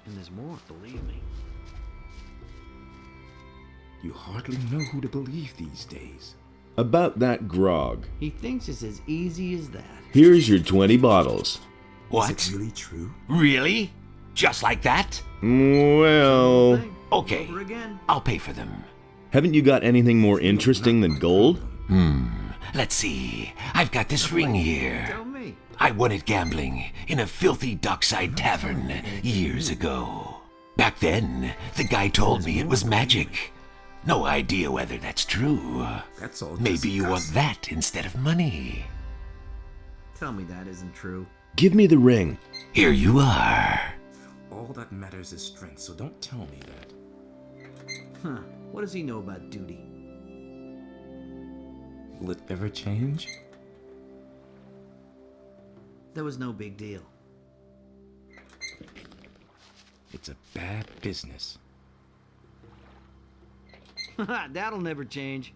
[SPEAKER 10] And there's more, believe me.
[SPEAKER 11] You hardly know who to believe these days.
[SPEAKER 2] About that grog.
[SPEAKER 10] He thinks it's as easy as that.
[SPEAKER 2] Here's your 20 bottles.
[SPEAKER 6] What?
[SPEAKER 11] Is it really true?
[SPEAKER 6] Really? Just like that?
[SPEAKER 2] Well...
[SPEAKER 6] Okay,
[SPEAKER 10] Over again.
[SPEAKER 6] I'll pay for them.
[SPEAKER 2] Haven't you got anything more interesting than gold?
[SPEAKER 6] Let's see. I've got this ring here.
[SPEAKER 10] Tell me.
[SPEAKER 6] I won it gambling in a filthy dockside tavern years ago. Back then, the guy told me it was magic. No idea whether that's true.
[SPEAKER 11] That's all.
[SPEAKER 6] Maybe you want that instead of money.
[SPEAKER 10] Tell me that isn't true.
[SPEAKER 2] Give me the ring.
[SPEAKER 6] Here you are.
[SPEAKER 11] All that matters is strength, so don't tell me that.
[SPEAKER 10] Huh. What does he know about duty?
[SPEAKER 11] Will it ever change?
[SPEAKER 10] That was no big deal.
[SPEAKER 11] It's a bad business.
[SPEAKER 10] That'll never change.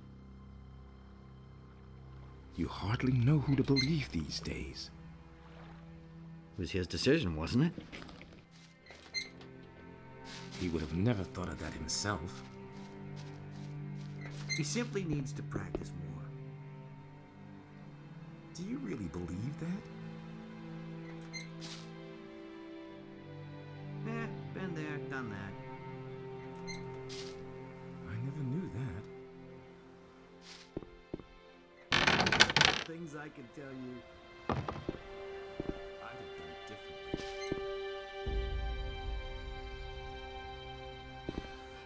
[SPEAKER 11] You hardly know who to believe these days.
[SPEAKER 10] It was his decision, wasn't it?
[SPEAKER 11] He would have never thought of that himself.
[SPEAKER 10] He simply needs to practice more.
[SPEAKER 11] Do you really believe that?
[SPEAKER 10] Been there, done that.
[SPEAKER 11] I never knew that.
[SPEAKER 10] Things I can tell you.
[SPEAKER 11] I'd have done it differently.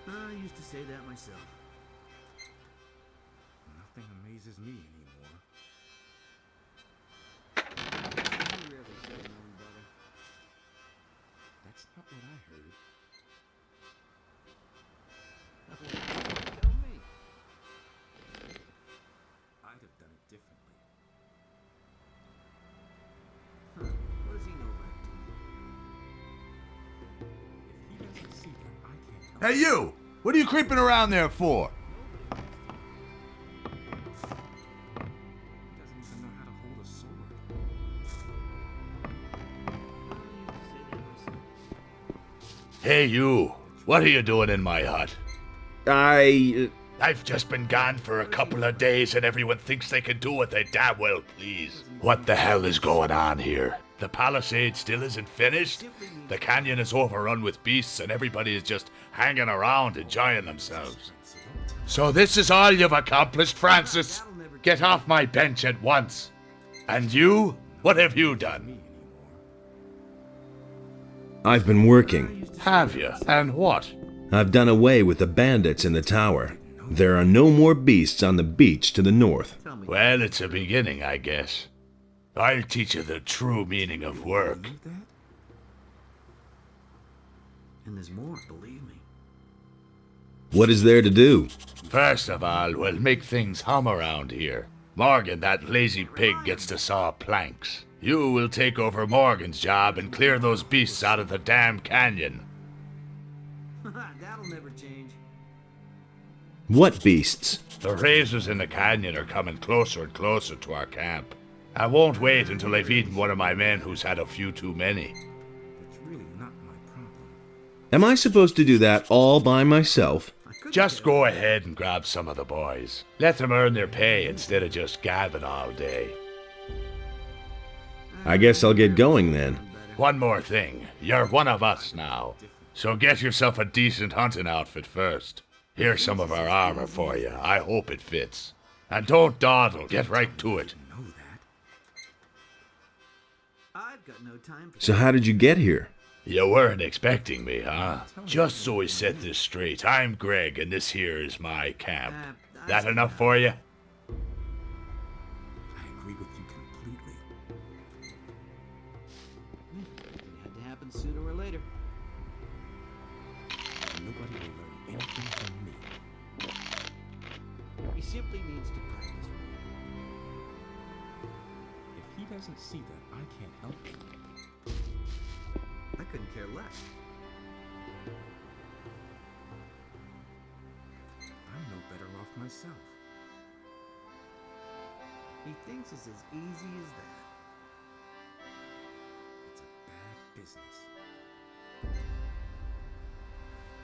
[SPEAKER 10] I used to say that myself.
[SPEAKER 11] Nothing amazes me anymore.
[SPEAKER 10] You really should have known better.
[SPEAKER 11] That's not what I heard.
[SPEAKER 10] Tell me.
[SPEAKER 11] I'd have done it differently.
[SPEAKER 10] What does he know about
[SPEAKER 11] If he doesn't see that, I can't help
[SPEAKER 13] Hey, you! What are you creeping around there for?
[SPEAKER 11] He doesn't even know how to hold a sword.
[SPEAKER 13] Hey, you! What are you doing in my hut? I've just been gone for a couple of days and everyone thinks they can do what they damn well please. What the hell is going on here? The palisade still isn't finished? The canyon is overrun with beasts and everybody is just hanging around enjoying themselves. So this is all you've accomplished, Francis? Get off my bench at once. And you? What have you done?
[SPEAKER 2] I've been working.
[SPEAKER 13] Have you? And what?
[SPEAKER 2] I've done away with the bandits in the tower. There are no more beasts on the beach to the north.
[SPEAKER 13] Well, it's a beginning, I guess. I'll teach you the true meaning of work.
[SPEAKER 10] And there's more, believe me.
[SPEAKER 2] What is there to do?
[SPEAKER 13] First of all, we'll make things hum around here. Morgan, that lazy pig, gets to saw planks. You will take over Morgan's job and clear those beasts out of the damn canyon.
[SPEAKER 10] That'll never change.
[SPEAKER 2] What beasts?
[SPEAKER 13] The razors in the canyon are coming closer and closer to our camp. I won't wait until I've eaten one of my men who's had a few too many.
[SPEAKER 11] That's really not my problem.
[SPEAKER 2] Am I supposed to do that all by myself?
[SPEAKER 13] Just go ahead and grab some of the boys. Let them earn their pay instead of just gabbing all day.
[SPEAKER 2] I guess I'll get going then.
[SPEAKER 13] One more thing. You're one of us now. So get yourself a decent hunting outfit first. Here's some of our armor for you. I hope it fits. And don't dawdle. Get right to it.
[SPEAKER 10] I've got no time for
[SPEAKER 2] So how did you get here?
[SPEAKER 13] You weren't expecting me, huh? Just so we set this straight, I'm Greg, and this here is my camp. That enough for you?
[SPEAKER 11] I agree with you completely.
[SPEAKER 10] It had to happen sooner or later.
[SPEAKER 11] Nobody will learn anything from me.
[SPEAKER 10] He simply needs to practice.
[SPEAKER 11] If he doesn't see that, I can't help him.
[SPEAKER 10] I couldn't care less.
[SPEAKER 11] I'm no better off myself.
[SPEAKER 10] He thinks it's as easy as that.
[SPEAKER 11] It's a bad business.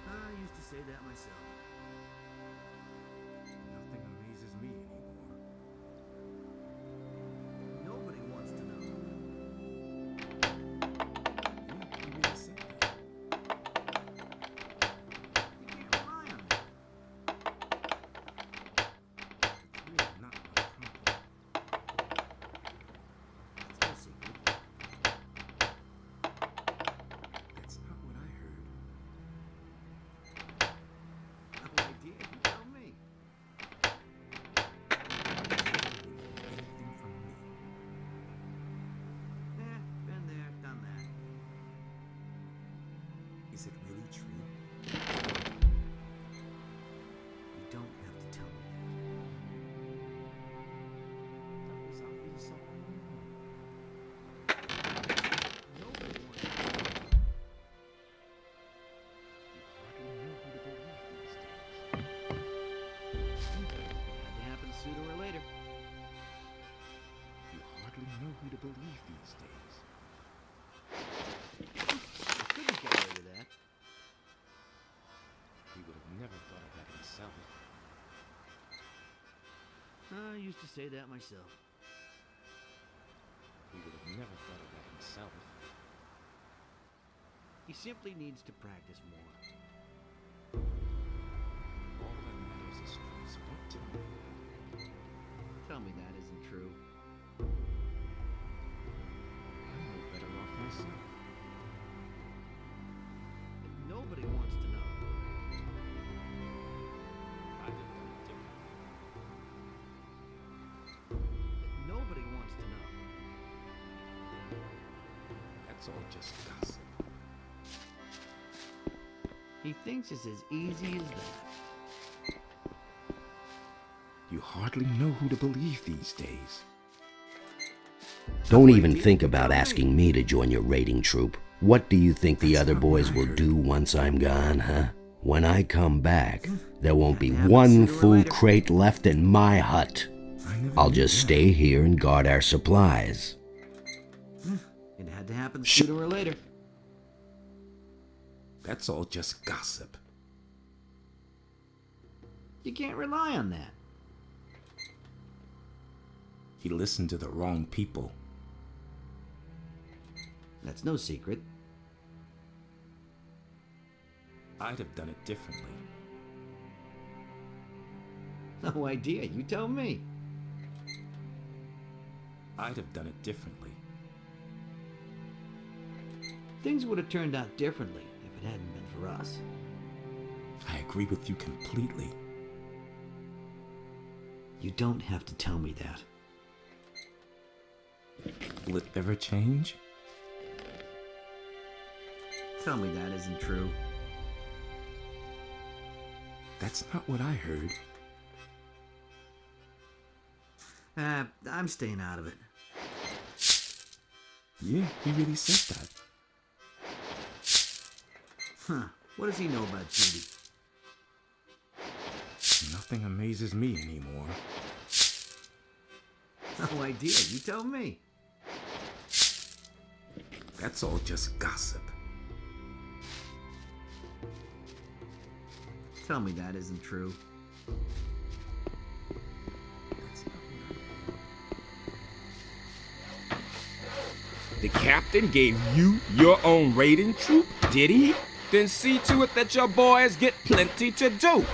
[SPEAKER 10] I used to say that myself.
[SPEAKER 11] Nothing amazes me anymore.
[SPEAKER 10] Nobody wants to know.
[SPEAKER 11] You really said that.
[SPEAKER 10] You can't rely on me.
[SPEAKER 11] It's really not my problem.
[SPEAKER 10] It's no secret.
[SPEAKER 11] That's not what I heard.
[SPEAKER 10] No idea. You tell me.
[SPEAKER 11] Anything from me.
[SPEAKER 10] Been there, done that.
[SPEAKER 11] Is it really true?
[SPEAKER 10] You don't have to tell me that.
[SPEAKER 11] That was obvious all along. believe these days.
[SPEAKER 10] I couldn't get away with that.
[SPEAKER 11] He would have never thought of that himself.
[SPEAKER 10] I used to say that myself.
[SPEAKER 11] He would have never thought of that himself.
[SPEAKER 10] He simply needs to practice more.
[SPEAKER 11] All that matters is Fred's what to do.
[SPEAKER 10] Tell me that isn't true.
[SPEAKER 11] I'm no better off myself.
[SPEAKER 10] Nobody wants to know.
[SPEAKER 11] I'd have done it differently.
[SPEAKER 10] Nobody wants to know.
[SPEAKER 11] That's all just gossip.
[SPEAKER 10] He thinks it's as easy as that.
[SPEAKER 11] You hardly know who to believe these days.
[SPEAKER 12] Don't even think about asking me to join your raiding troop. What do you think the other boys will do once I'm gone, huh? When I come back, there won't be one full crate left in my hut. I'll just stay here and guard our supplies.
[SPEAKER 10] It had to happen sooner or later.
[SPEAKER 11] That's all just gossip.
[SPEAKER 10] You can't rely on that.
[SPEAKER 11] He listened to the wrong people.
[SPEAKER 10] That's no secret.
[SPEAKER 11] I'd have done it differently.
[SPEAKER 10] No idea. You tell me.
[SPEAKER 11] I'd have done it differently.
[SPEAKER 10] Things would have turned out differently if it hadn't been for us.
[SPEAKER 11] I agree with you completely.
[SPEAKER 10] You don't have to tell me that.
[SPEAKER 11] Will it ever change?
[SPEAKER 10] Tell me that isn't true.
[SPEAKER 11] That's not what I heard.
[SPEAKER 10] I'm staying out of it.
[SPEAKER 11] Yeah, he really said that.
[SPEAKER 10] Huh. What does he know about Judy?
[SPEAKER 11] Nothing amazes me anymore.
[SPEAKER 10] No idea. You tell me.
[SPEAKER 11] That's all just gossip.
[SPEAKER 10] Tell me that isn't true.
[SPEAKER 9] The captain gave you your own raiding troop, did he? Then see to it that your boys get plenty to do.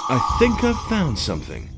[SPEAKER 2] I think I've found something.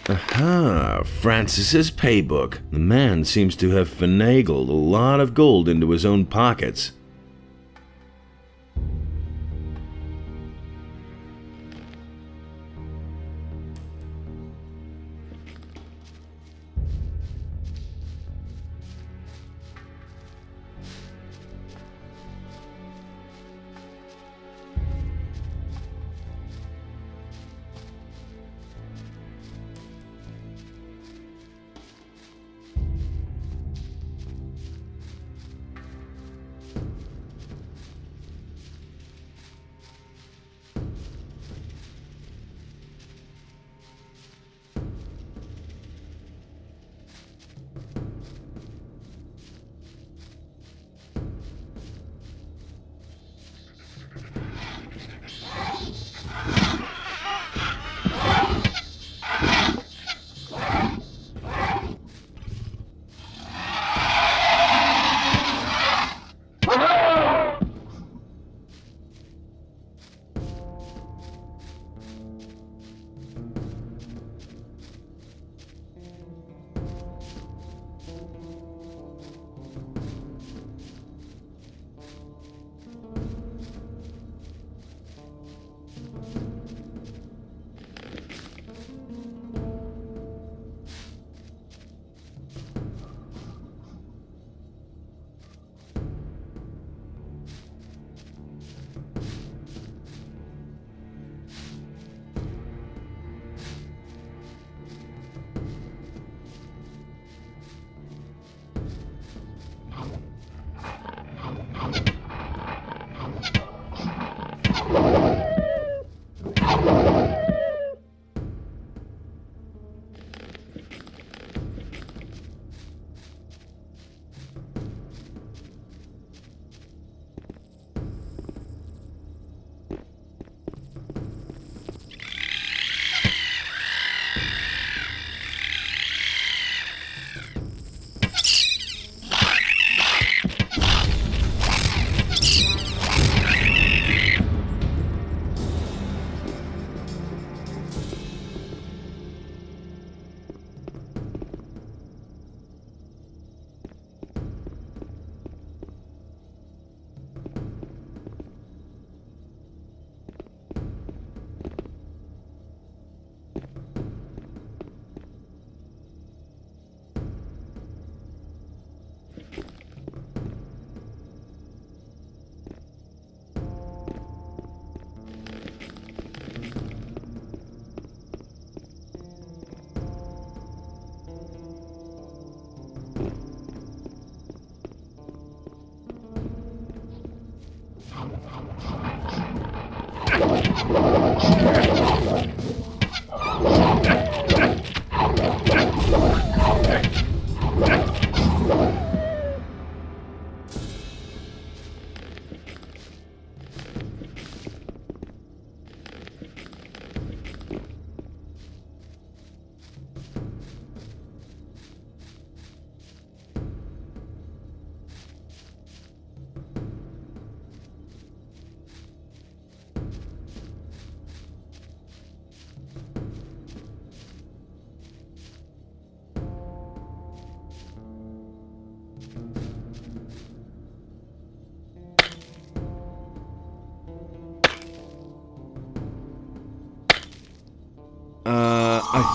[SPEAKER 2] Aha, Francis's paybook. The man seems to have finagled a lot of gold into his own pockets.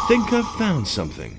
[SPEAKER 2] think I've found something.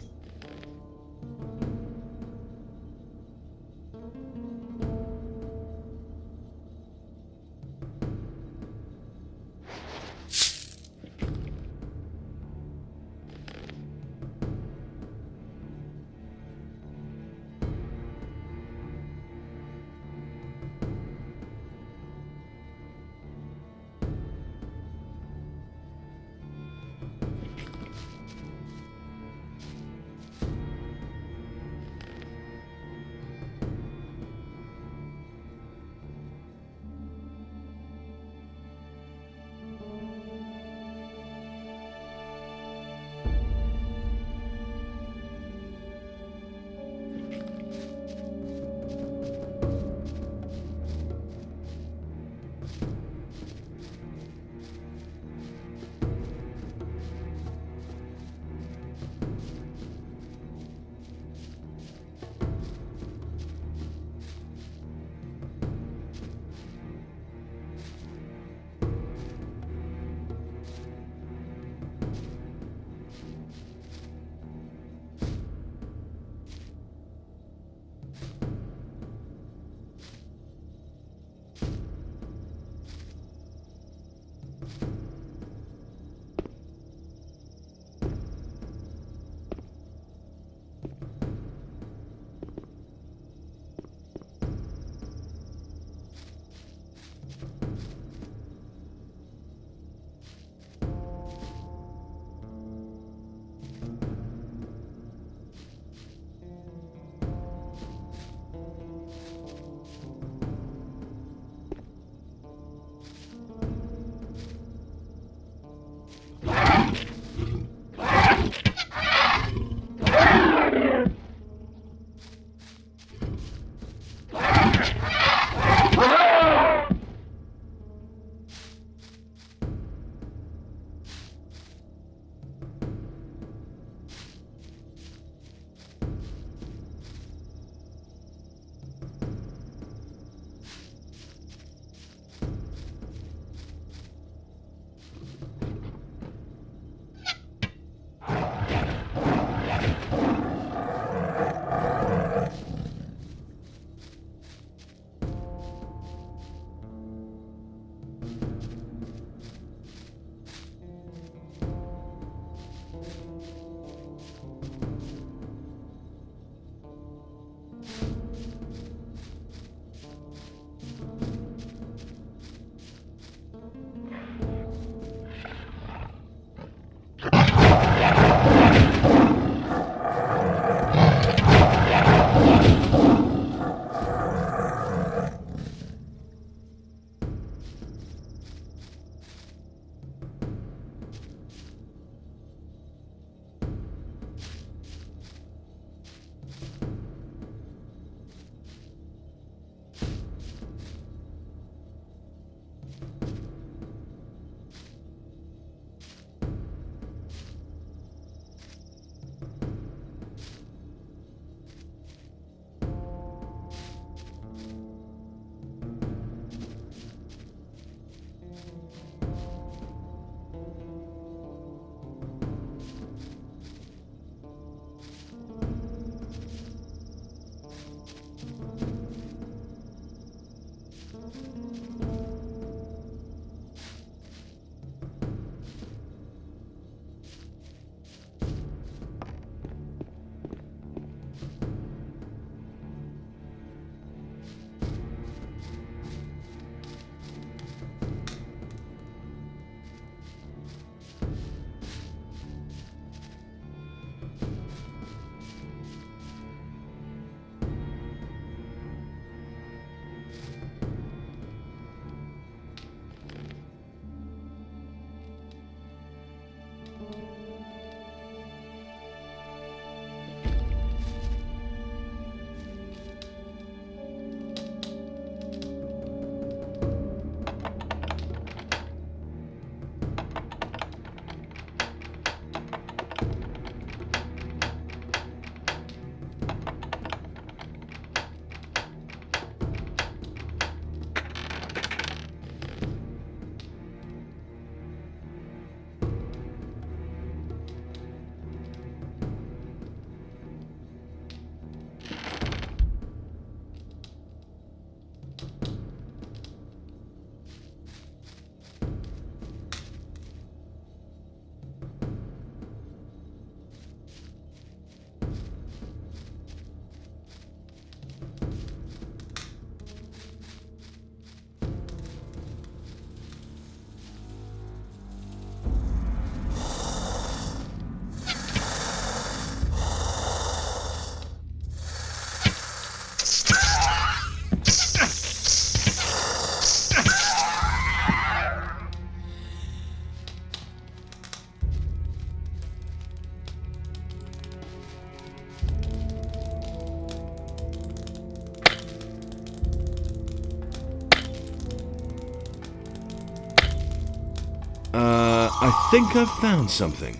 [SPEAKER 2] I think I've found something.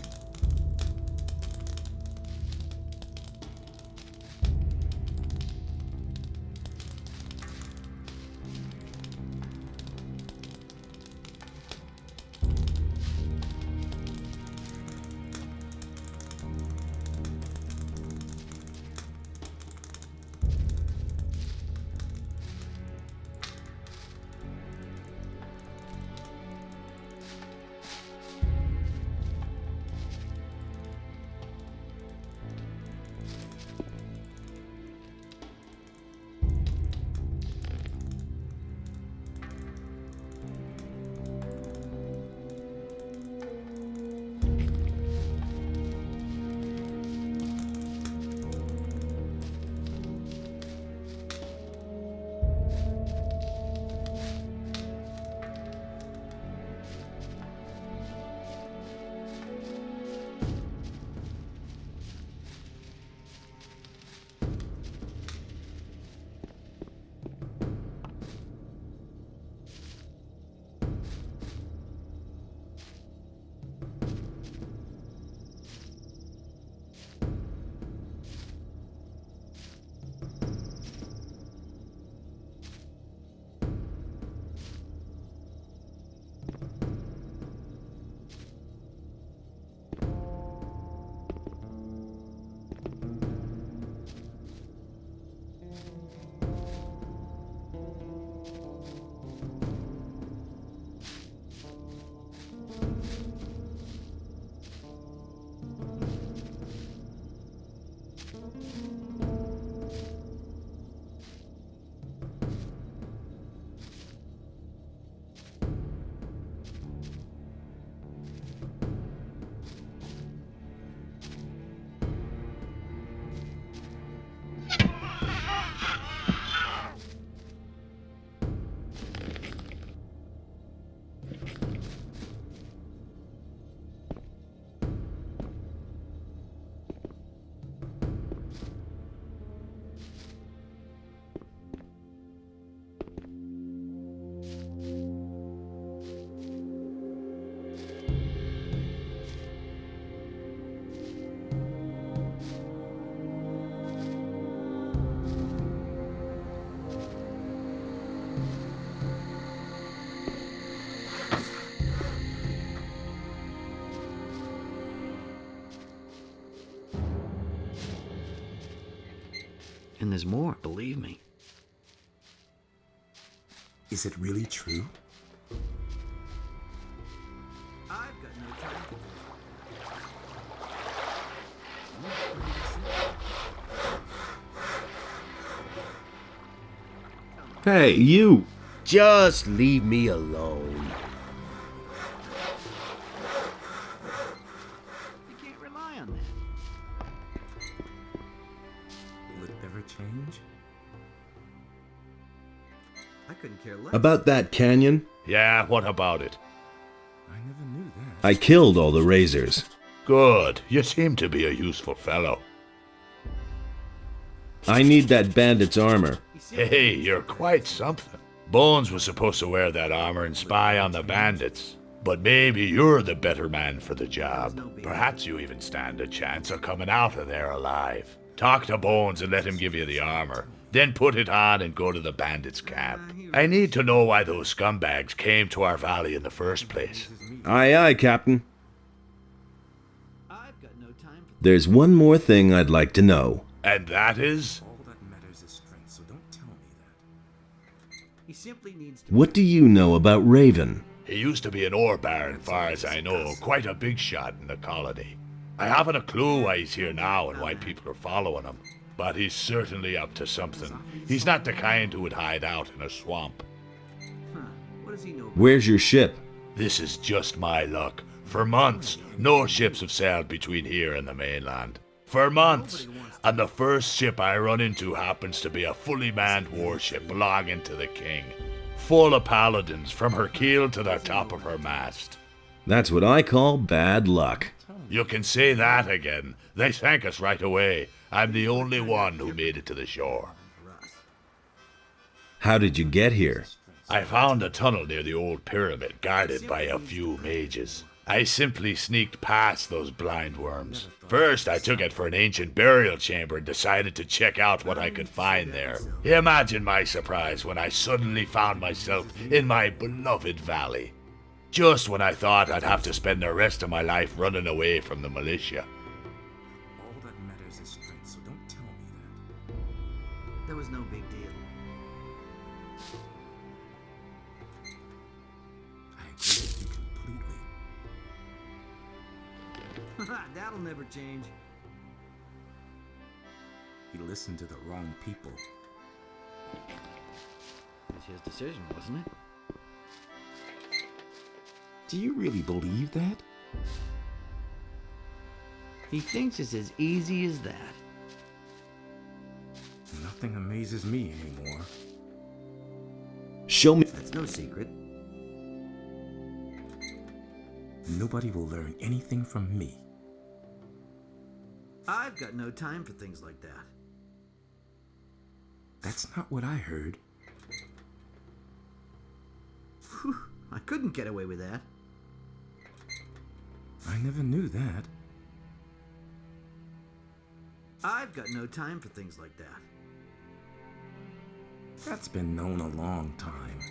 [SPEAKER 14] And there's more, believe me.
[SPEAKER 11] Is it really true?
[SPEAKER 10] I've got no time for
[SPEAKER 2] Hey, you!
[SPEAKER 14] Just leave me alone.
[SPEAKER 10] You can't rely on that.
[SPEAKER 11] Will it ever change?
[SPEAKER 10] I couldn't care less.
[SPEAKER 2] About that canyon?
[SPEAKER 13] Yeah, what about it?
[SPEAKER 11] I never knew that.
[SPEAKER 2] I killed all the razors.
[SPEAKER 13] Good. You seem to be a useful fellow.
[SPEAKER 2] I need that bandit's armor.
[SPEAKER 13] Hey, you're quite something. Bones was supposed to wear that armor and spy on the bandits. But maybe you're the better man for the job. Perhaps you even stand a chance of coming out of there alive. Talk to Bones and let him give you the armor. Then put it on and go to the bandits' camp. I need to know why those scumbags came to our valley in the first place.
[SPEAKER 2] Aye, aye, Captain. There's one more thing I'd like to know.
[SPEAKER 13] And that is?
[SPEAKER 11] All that matters is strength, so don't tell me that.
[SPEAKER 10] He simply needs to.
[SPEAKER 2] What do you know about Raven?
[SPEAKER 13] He used to be an ore baron, far as I know, quite a big shot in the colony. I haven't a clue why he's here now and why people are following him. But he's certainly up to something. He's not the kind who would hide out in a swamp.
[SPEAKER 10] What does he know?
[SPEAKER 2] Where's your ship?
[SPEAKER 13] This is just my luck. For months, no ships have sailed between here and the mainland. For months. And the first ship I run into happens to be a fully manned warship belonging to the king. Full of paladins from her keel to the top of her mast.
[SPEAKER 2] That's what I call bad luck.
[SPEAKER 13] You can say that again. They sank us right away. I'm the only one who made it to the shore.
[SPEAKER 2] How did you get here?
[SPEAKER 13] I found a tunnel near the old pyramid, guarded by a few mages. I simply sneaked past those blind worms. First, I took it for an ancient burial chamber and decided to check out what I could find there. Imagine my surprise when I suddenly found myself in my beloved valley. Just when I thought I'd have to spend the rest of my life running away from the militia.
[SPEAKER 11] All that matters is strength, so don't tell me that.
[SPEAKER 10] That was no big deal.
[SPEAKER 11] I agree with you completely.
[SPEAKER 10] That'll never change.
[SPEAKER 11] He listened to the wrong people.
[SPEAKER 10] That's his decision, wasn't it?
[SPEAKER 11] Do you really believe that?
[SPEAKER 10] He thinks it's as easy as that.
[SPEAKER 11] Nothing amazes me anymore.
[SPEAKER 2] Show me.
[SPEAKER 10] That's no secret.
[SPEAKER 11] Nobody will learn anything from me.
[SPEAKER 10] I've got no time for things like that.
[SPEAKER 11] That's not what I heard.
[SPEAKER 10] Whew, I couldn't get away with that.
[SPEAKER 11] I never knew that.
[SPEAKER 10] I've got no time for things like that.
[SPEAKER 11] That's been known a long time.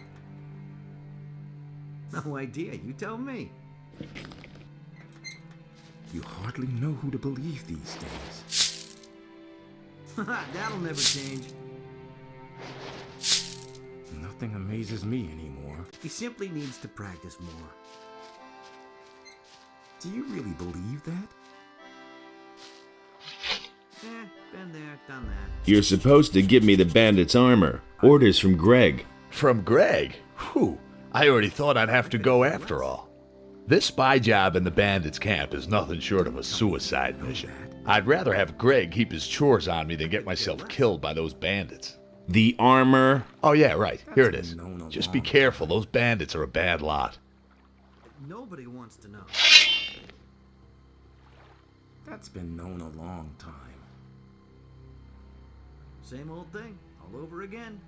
[SPEAKER 10] No idea, you tell me.
[SPEAKER 11] You hardly know who to believe these days.
[SPEAKER 10] That'll never change.
[SPEAKER 11] Nothing amazes me anymore.
[SPEAKER 10] He simply needs to practice more.
[SPEAKER 11] Do you really believe that?
[SPEAKER 10] Been there, done that.
[SPEAKER 2] You're supposed to give me the bandit's armor. Orders from Greg.
[SPEAKER 13] From Greg? Whew, I already thought I'd have to go after all. This spy job in the bandits' camp is nothing short of a suicide mission. I'd rather have Greg keep his chores on me than get myself killed by those bandits.
[SPEAKER 2] The armor?
[SPEAKER 13] Oh yeah, right. Here it is. Just be careful, those bandits are a bad lot.
[SPEAKER 10] Nobody wants to know.
[SPEAKER 11] That's been known a long time.
[SPEAKER 10] Same old thing, all over again.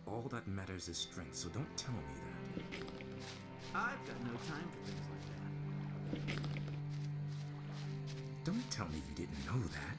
[SPEAKER 11] All that matters is strength, so don't tell me that.
[SPEAKER 10] I've got no time for things like that.
[SPEAKER 11] Don't tell me you didn't know that.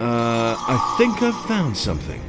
[SPEAKER 2] I think I've found something.